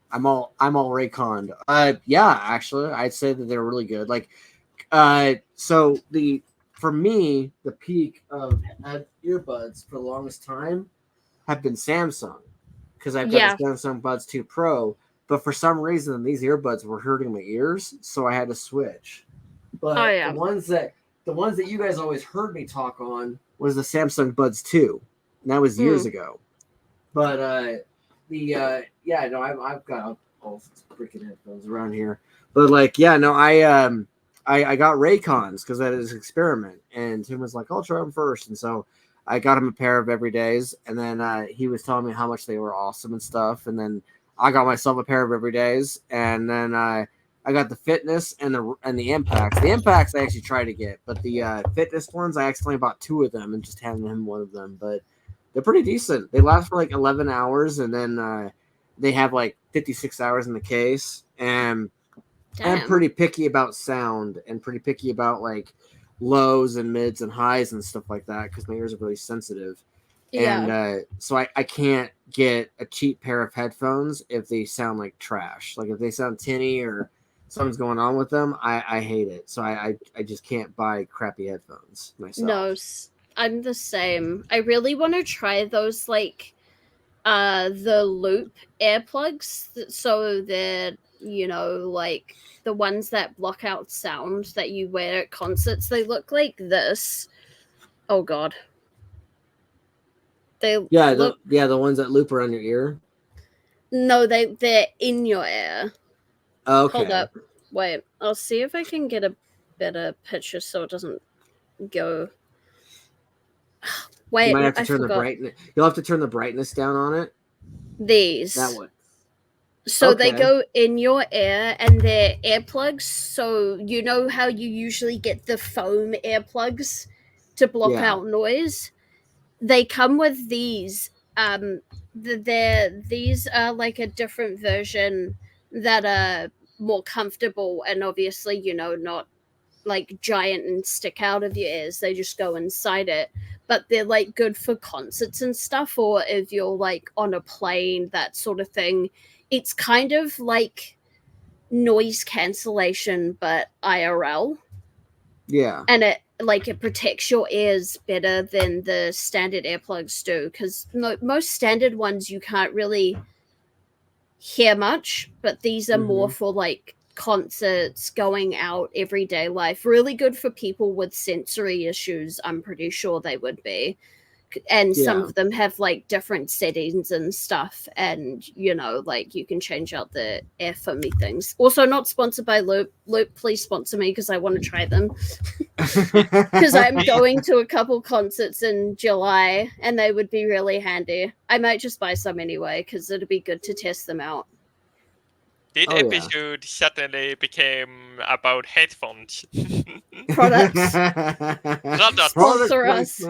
I'm all Rayconned. Yeah, actually, I'd say that they're really good. Like so for me, the peak of earbuds for the longest time have been Samsung. Because I've got the Samsung Buds 2 Pro, but for some reason these earbuds were hurting my ears, so I had to switch. But the ones that you guys always heard me talk on was the Samsung Buds 2, and that was years ago. But I've got a both freaking headphones around here. But like, yeah, no, I got Raycons because that is an experiment, and Tim was like, I'll try them first, and so I got him a pair of Everydays, and then he was telling me how much they were awesome and stuff, and then I got myself a pair of Everydays, and then I got the Fitness and the Impacts. The Impacts I actually tried to get, but the Fitness ones I accidentally bought 2 of them and just handed him one of them. But they're pretty decent. They last for like 11 hours, and then they have like 56 hours in the case. And I'm pretty picky about sound and pretty picky about like lows and mids and highs and stuff like that because my ears are really sensitive. Yeah. And so I can't get a cheap pair of headphones if they sound like trash. Like if they sound tinny or something's going on with them, I hate it. So I just can't buy crappy headphones myself. No, I'm the same. I really want to try those like the loop earplugs, so that like the ones that block out sound that you wear at concerts. They look like this. Oh god. The ones that loop around your ear. No, they're in your ear. Okay. Hold up. Wait, I'll see if I can get a better picture so it doesn't go. Wait, you might have to turn the brightness. You'll have to turn the brightness down on it. These. That one. So they go in your ear, and they're earplugs. So you know how you usually get the foam earplugs to block out noise? They come with these. These are like a different version that are more comfortable, and obviously, not like giant and stick out of your ears. They just go inside it. But they're like good for concerts and stuff, or if you're like on a plane, that sort of thing. It's kind of like noise cancellation, but IRL. Yeah. And it protects your ears better than the standard earplugs do, because most standard ones you can't really hear much, but these are more for like concerts, going out, everyday life. Really good for people with sensory issues. I'm pretty sure they would be. And some of them have like different settings and stuff, and like you can change out the air for me things. Also, not sponsored by Loop. Please sponsor me because I want to try them. Because I'm going to a couple concerts in July, and they would be really handy. I might just buy some anyway because it'd be good to test them out. This episode suddenly became about headphones. Products. Sponsor us.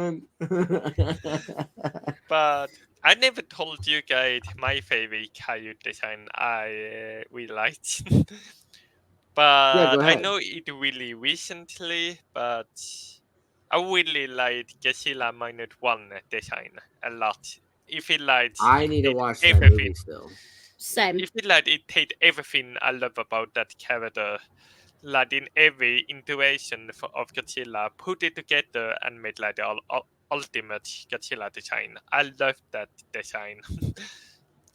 But I never told you guys my favorite Kaiju design I really liked. But I know it really recently, but I really like Godzilla Minus One design a lot. If it likes, I need to watch that movie still. Same. If it takes everything I love about that character, like in every iteration of Godzilla, put it together and made like the ultimate Godzilla design. I love that design.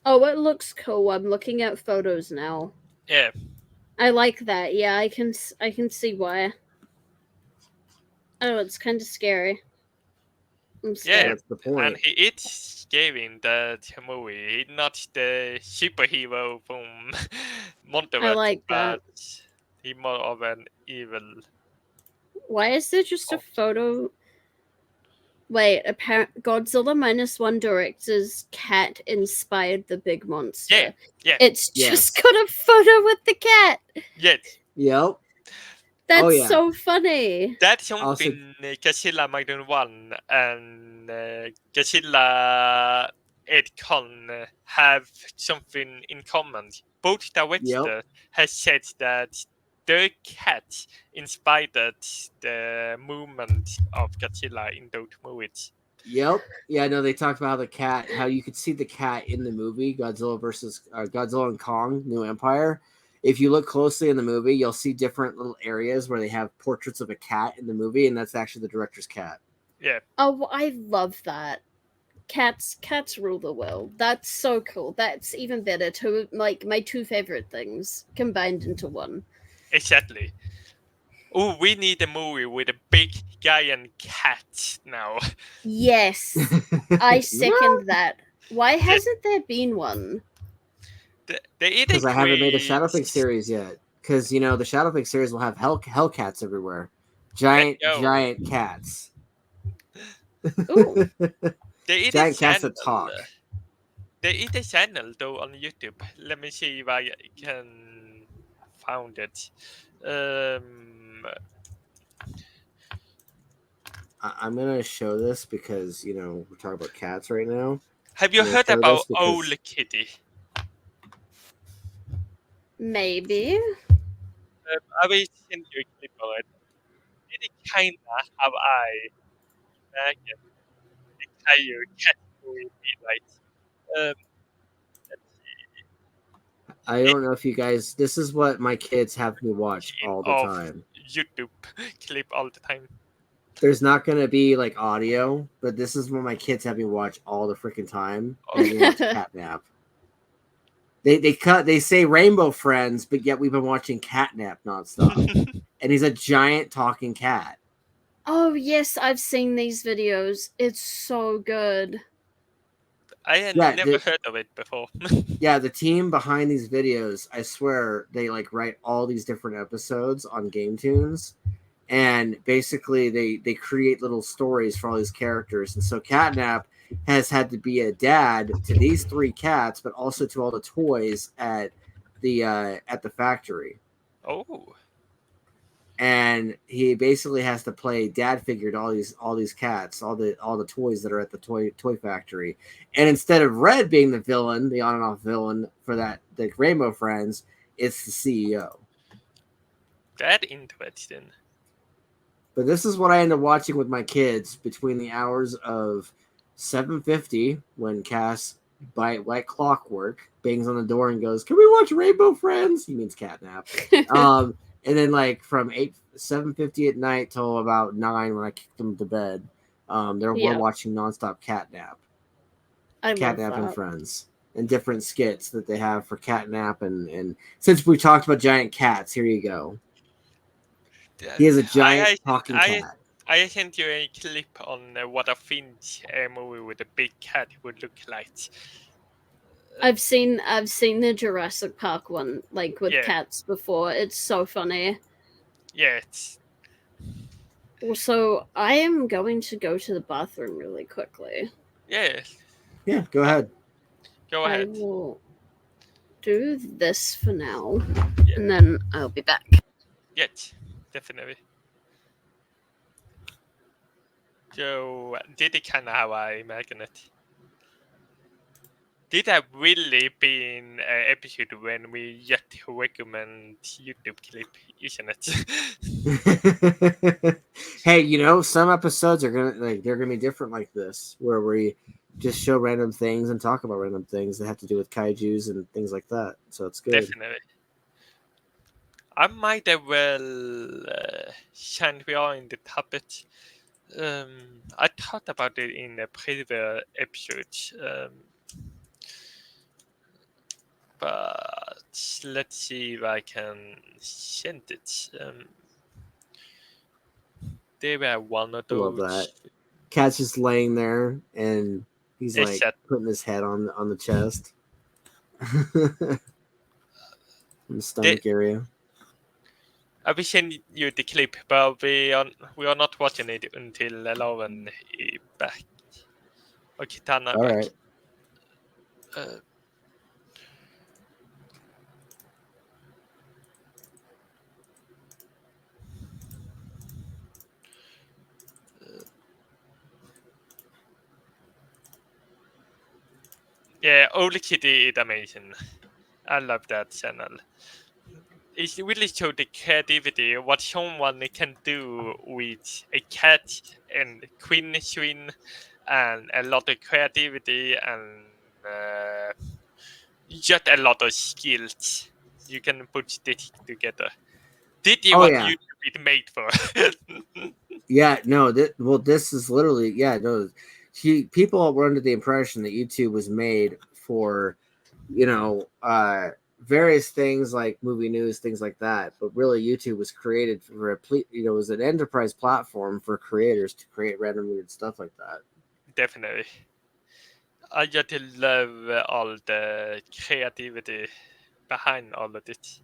Oh, it looks cool. I'm looking at photos now. Yeah. I like that. Yeah, I can see why. Oh, it's kind of scary. I'm scared. Yeah, that's the point. And he is scary in that movie. He's not the superhero from Monterey, I like that. He's more of an evil. Why is there just a photo? Wait, Godzilla Minus One director's cat inspired the big monster. Yeah. It's just got a photo with the cat. Yes. Yep. That's so funny. That's something Godzilla Minus One and Godzilla X Kong have something in common. Both directors have said that their cat inspired the movement of Godzilla in those movies. Yep. Yeah, no, they talked about how you could see the cat in the movie Godzilla and Kong, New Empire. If you look closely in the movie, you'll see different little areas where they have portraits of a cat in the movie, and that's actually the director's cat. Yeah. Oh, I love that. Cats rule the world. That's so cool. That's even better. My two favorite things combined into one. Exactly. Oh, we need a movie with a big giant cat now. Yes. I second that. Why hasn't there been one? Because I haven't made a Shadowpig series yet. Because, the Shadowpig series will have Hellcats everywhere. Giant cats. Ooh. Giant cats that talk. There is a channel though on YouTube. Let me see if I can find it. I'm going to show this because, we're talking about cats right now. Have you heard about Old Kitty? Maybe. I will send you a clip of it. It kind of how I imagine the Kaiju cat movie be like. I don't know if you guys. This is what my kids have me watch all the time. YouTube clip all the time. There's not gonna be like audio, but this is what my kids have me watch all the freaking time. They have me watch Catnap. They say Rainbow Friends, but yet we've been watching Catnap nonstop. And he's a giant talking cat. Oh yes, I've seen these videos. It's so good. I had never heard of it before. Yeah, the team behind these videos, I swear, they like write all these different episodes on Game Tunes, and basically they create little stories for all these characters. And so Catnap has had to be a dad to these 3 cats, but also to all the toys at the factory. Oh. And he basically has to play dad figure to all these cats, all the toys that are at the toy factory. And instead of Red being the villain, the on and off villain for the Rainbow Friends, it's the CEO. That interesting. But this is what I end up watching with my kids between the hours of 7:50 when Cass, by like clockwork, bangs on the door and goes, "Can we watch Rainbow Friends?" He means Catnap. And then like from 7:50 at night till about 9 when I kick them to bed, we're watching nonstop Catnap. Catnap and Friends. And different skits that they have for Catnap and since we talked about giant cats, here you go. He is a giant talking cat. I sent you a clip on what a Finch movie with a big cat would look like. I've seen the Jurassic Park one, like with cats before. It's so funny. Yeah. Also, I am going to go to the bathroom really quickly. Yeah. Yeah, go ahead. Go ahead. I will do this for now, and then I'll be back. Yes, definitely. So, did it kind of how I imagine it? Did that really be in an episode when we yet recommend YouTube clip, isn't it? Hey, some episodes are they're gonna be different like this, where we just show random things and talk about random things that have to do with kaijus and things like that. So it's good. Definitely. I might as well since we are in the topic. I thought about it in a previous episode. But let's see if I can send it. They were one of those. Love that. Cat's just laying there and he's like putting his head on the chest. In the stomach area. I will send you the clip, but we are not watching it until Lauryn is back. Okay, Tana back. Right. Yeah, Old Kitty is amazing. I love that channel. It really shows the creativity, what someone can do with a cat and queen swing, and a lot of creativity and just a lot of skills. You can put this together. Did you what YouTube is made for? Yeah, no. This is literally people were under the impression that YouTube was made for, various things like movie news, things like that. But really, YouTube was created for it was an enterprise platform for creators to create random weird stuff like that. Definitely. I just love all the creativity behind all of this.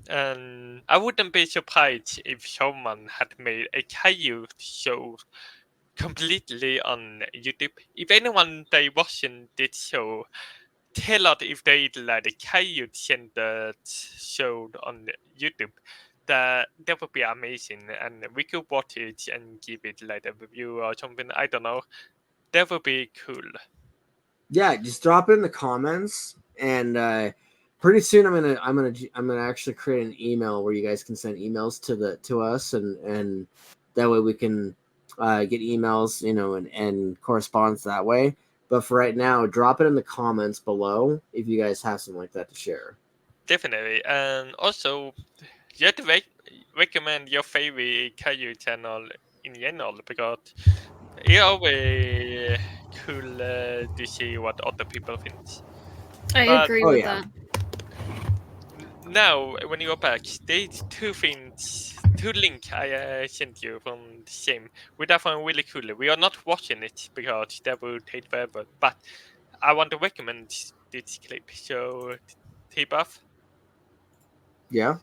And I wouldn't be surprised if someone had made a Kaiju show completely on YouTube. If anyone that watching this show, tell us if they like the Kaiju centered show on YouTube. That would be amazing, and we could watch it and give it like a review or something. I don't know. That would be cool. Yeah, just drop it in the comments, and pretty soon I'm gonna actually create an email where you guys can send emails to us, and that way we can get emails, and correspondence that way. But for right now, drop it in the comments below if you guys have something like that to share. Definitely, and also just recommend your favorite Kaiju channel in general, because it's always cool to see what other people think. I But agree Oh, with yeah. that. now, when you go back, there's two links I sent you from the same. We that one really cool. We are not watching it because that will take forever, but I want to recommend this clip. So, TPAW, Yeah,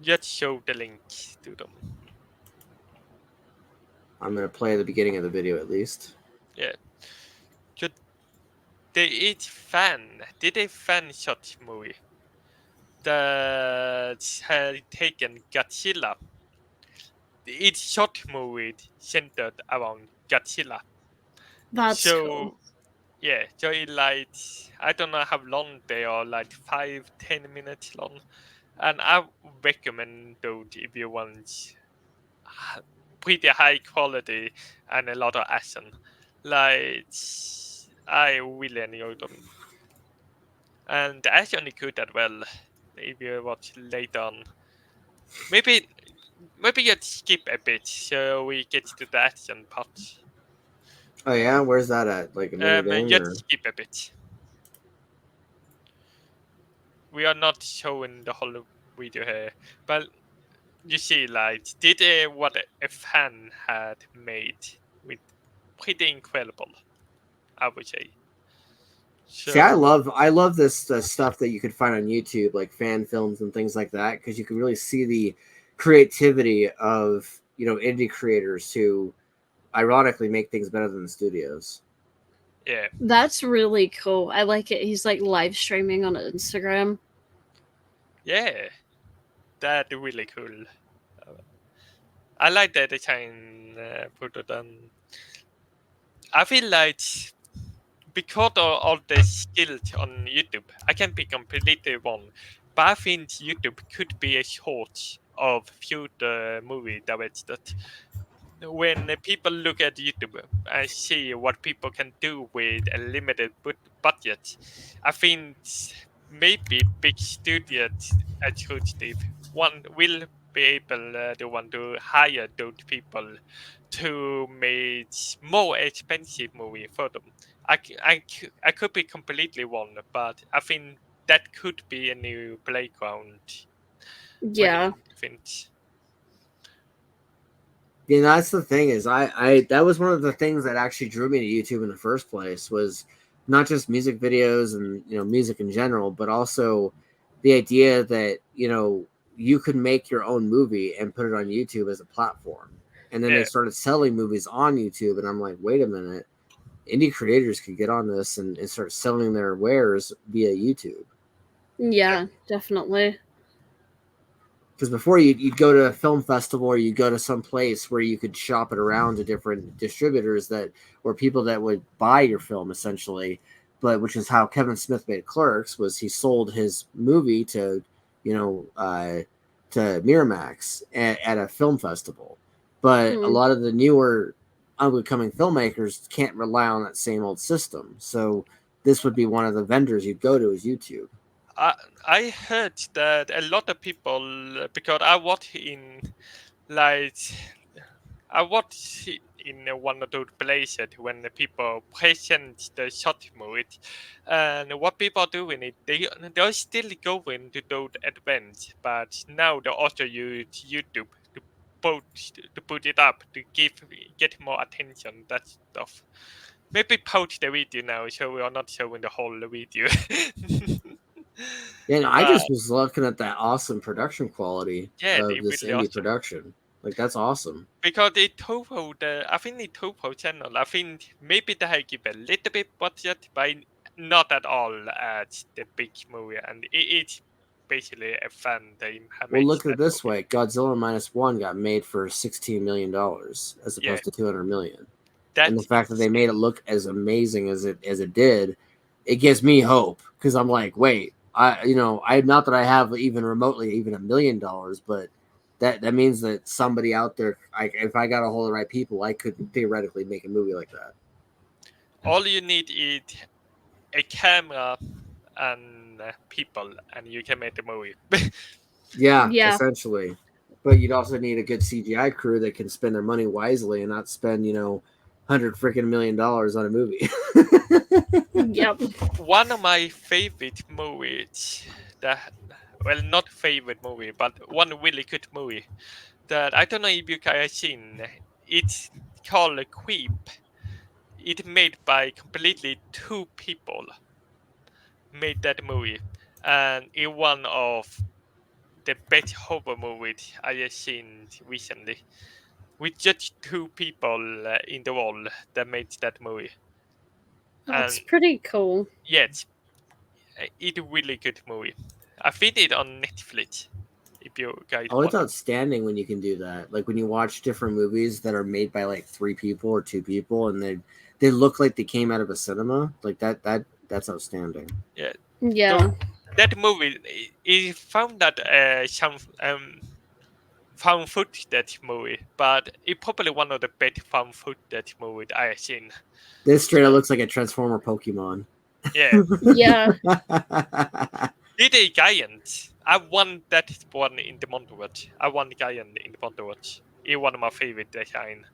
just show the link to them. I'm gonna play the beginning of the video at least. Yeah. So, there is did a fan shot movie that had taken Godzilla. It's short movie centered around Godzilla. That's So cool. yeah, so it like I don't know how long they are, like 5-10 minutes long, and I recommend those if you want pretty high quality and a lot of action. Like I really enjoy them, and the action is good as well. If you watch later on, maybe you skip a bit so we get to the action part. Oh yeah, where's that at? Like a minute in, Just or skip a bit. We are not showing the whole video here, but you see, like, did what a fan had made with pretty incredible, I would say. So, see, I love this stuff that you could find on YouTube, like fan films and things like that, because you can really see the creativity of indie creators who, ironically, make things better than the studios. yeah, That's really cool. I like it. He's like live streaming on Instagram. yeah, that's really cool. I like that they can put it on. I feel like because of all the skills on YouTube, I can be completely wrong, but I think YouTube could be a source of future movie directed. When people look at YouTube and see what people can do with a limited budget, I think maybe big studios executive one will be able to want to hire those people to make more expensive movie for them. I could be completely wrong, but I think that could be a new playground. What do Yeah. you think? Yeah, that's the thing is I that was one of the things that actually drew me to YouTube in the first place, was not just music videos and music in general, but also the idea that you could make your own movie and put it on YouTube as a platform. And then they Yeah. started selling movies on YouTube, and I'm like, wait a minute, indie creators could get on this and start selling their wares via YouTube. Yeah, definitely. Because before you'd go to a film festival, or you'd go to some place where you could shop it around to different distributors that were people that would buy your film essentially. But which is how Kevin Smith made Clerks, was he sold his movie to Miramax at a film festival. But a lot of the newer up-and-coming filmmakers can't rely on that same old system. So this would be one of the vendors you'd go to, is YouTube. I heard that a lot of people, because I watched in like one of those places when the people present the short movie, and what people are doing it, they're still going to those events, but now they also use YouTube to put it up to get more attention, that stuff. Maybe post the video now so we are not showing the whole video. Yeah, no, I just was looking at that awesome production quality of they this really indie awesome. production. Like, that's awesome. Because the TPAW, I think the TPAW channel, I think maybe they have given a little bit budget, but not at all as the big movie, and it's basically a fan they have Well, made look at it that this movie. way: Godzilla Minus One got made for $16 million as Yeah. opposed to $200 million. That's And the fact that they made it look as amazing as it did, it gives me hope, because I'm like, wait, I not that I have even remotely even $1 million, but that means that somebody out there, if I got a hold of the right people, I could theoretically make a movie like that. all you need is a camera and people, and you can make the movie. Yeah, Yeah. essentially. But you'd also need a good CGI crew that can spend their money wisely and not spend, $100 million on a movie. Yep. One of my favorite movies not favorite movie, but one really good movie that I don't know if you guys have seen. It's called Creep. It's made by completely two people. Made that movie, and it's one of the best horror movies I have seen recently. With just two people in the world that made that movie. That's And pretty cool. yes, it's a really good movie. I think it on Netflix. If you guys Oh, it's want. outstanding when you can do that. Like when you watch different movies that are made by like 3 people or 2 people, and they look like they came out of a cinema. Like that's outstanding. Yeah. Yeah. So that movie, it found that some found footage movie, but it's probably one of the best found footage movies I have seen. This straight up looks like a Transformer Pokemon. Yeah. Yeah. It's a giant. I want that one in the Monterwatch. I want giant in the Monterwatch. It's one of my favorite design.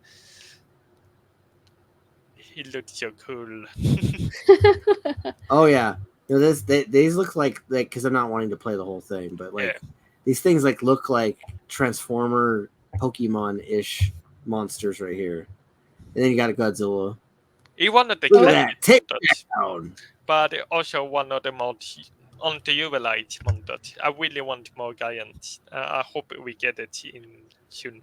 He looks so cool. Oh yeah, these look like because I'm not wanting to play the whole thing, but like these things like look like Transformer Pokemon-ish monsters right here. And then you got a Godzilla. It's one of the Look at that! Take monsters, down. but also one of the most underutilized monsters. I really want more giants. I hope we get it in soon.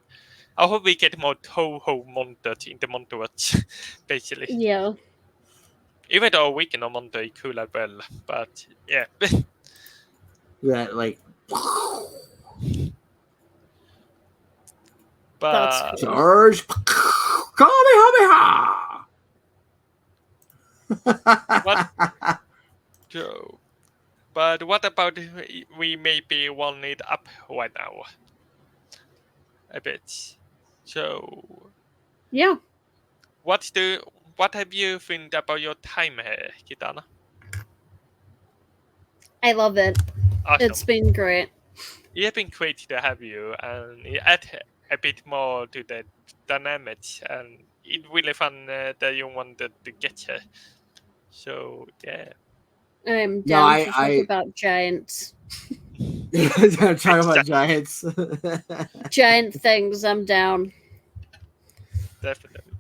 I hope we get more Toho monsters in the Monterwatch, basically. Yeah. Even though Weekend Monster is cool as well, but yeah. Yeah, like But That's cool. charge, Kamehameha. Joe. But what about we maybe want it up right now? A bit. So Yeah. what have you think about your time here, Kitana? I love it. Awesome. It's been great. It has been great to have you, and it add a bit more to the dynamics, and it's really fun that you wanted to get here. So yeah. I'm down to talk about giants. Talking about giants. Giant things, I'm down. Definitely.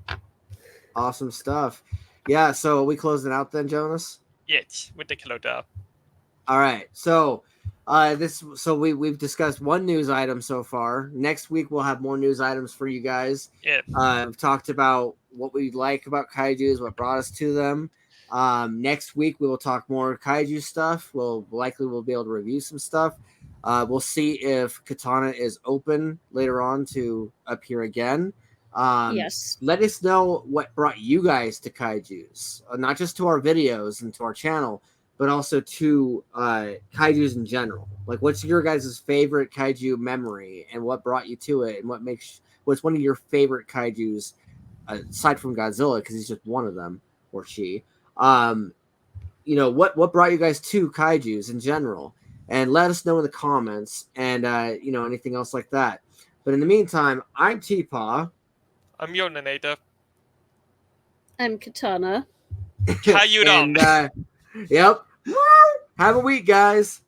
Awesome stuff. Yeah, so we closing out then, Jonas? Yes, with the cloud. All right. So we've discussed one news item so far. Next week we'll have more news items for you guys. Yeah. We've talked about what we like about kaijus, what brought us to them. Next week we will talk more kaiju stuff. We'll be able to review some stuff. We'll see if Katana is open later on to appear again. Yes. Let us know what brought you guys to kaijus, not just to our videos and to our channel, but also to kaijus in general. Like, what's your guys' favorite kaiju memory, and what brought you to it, and what's one of your favorite kaijus aside from Godzilla, because he's just one of them, or she. What brought you guys to kaijus in general, and let us know in the comments, and anything else like that. But in the meantime, I'm TPAW. I'm Jonasnator. I'm Katana. Kaiju and yep. Have a week, guys.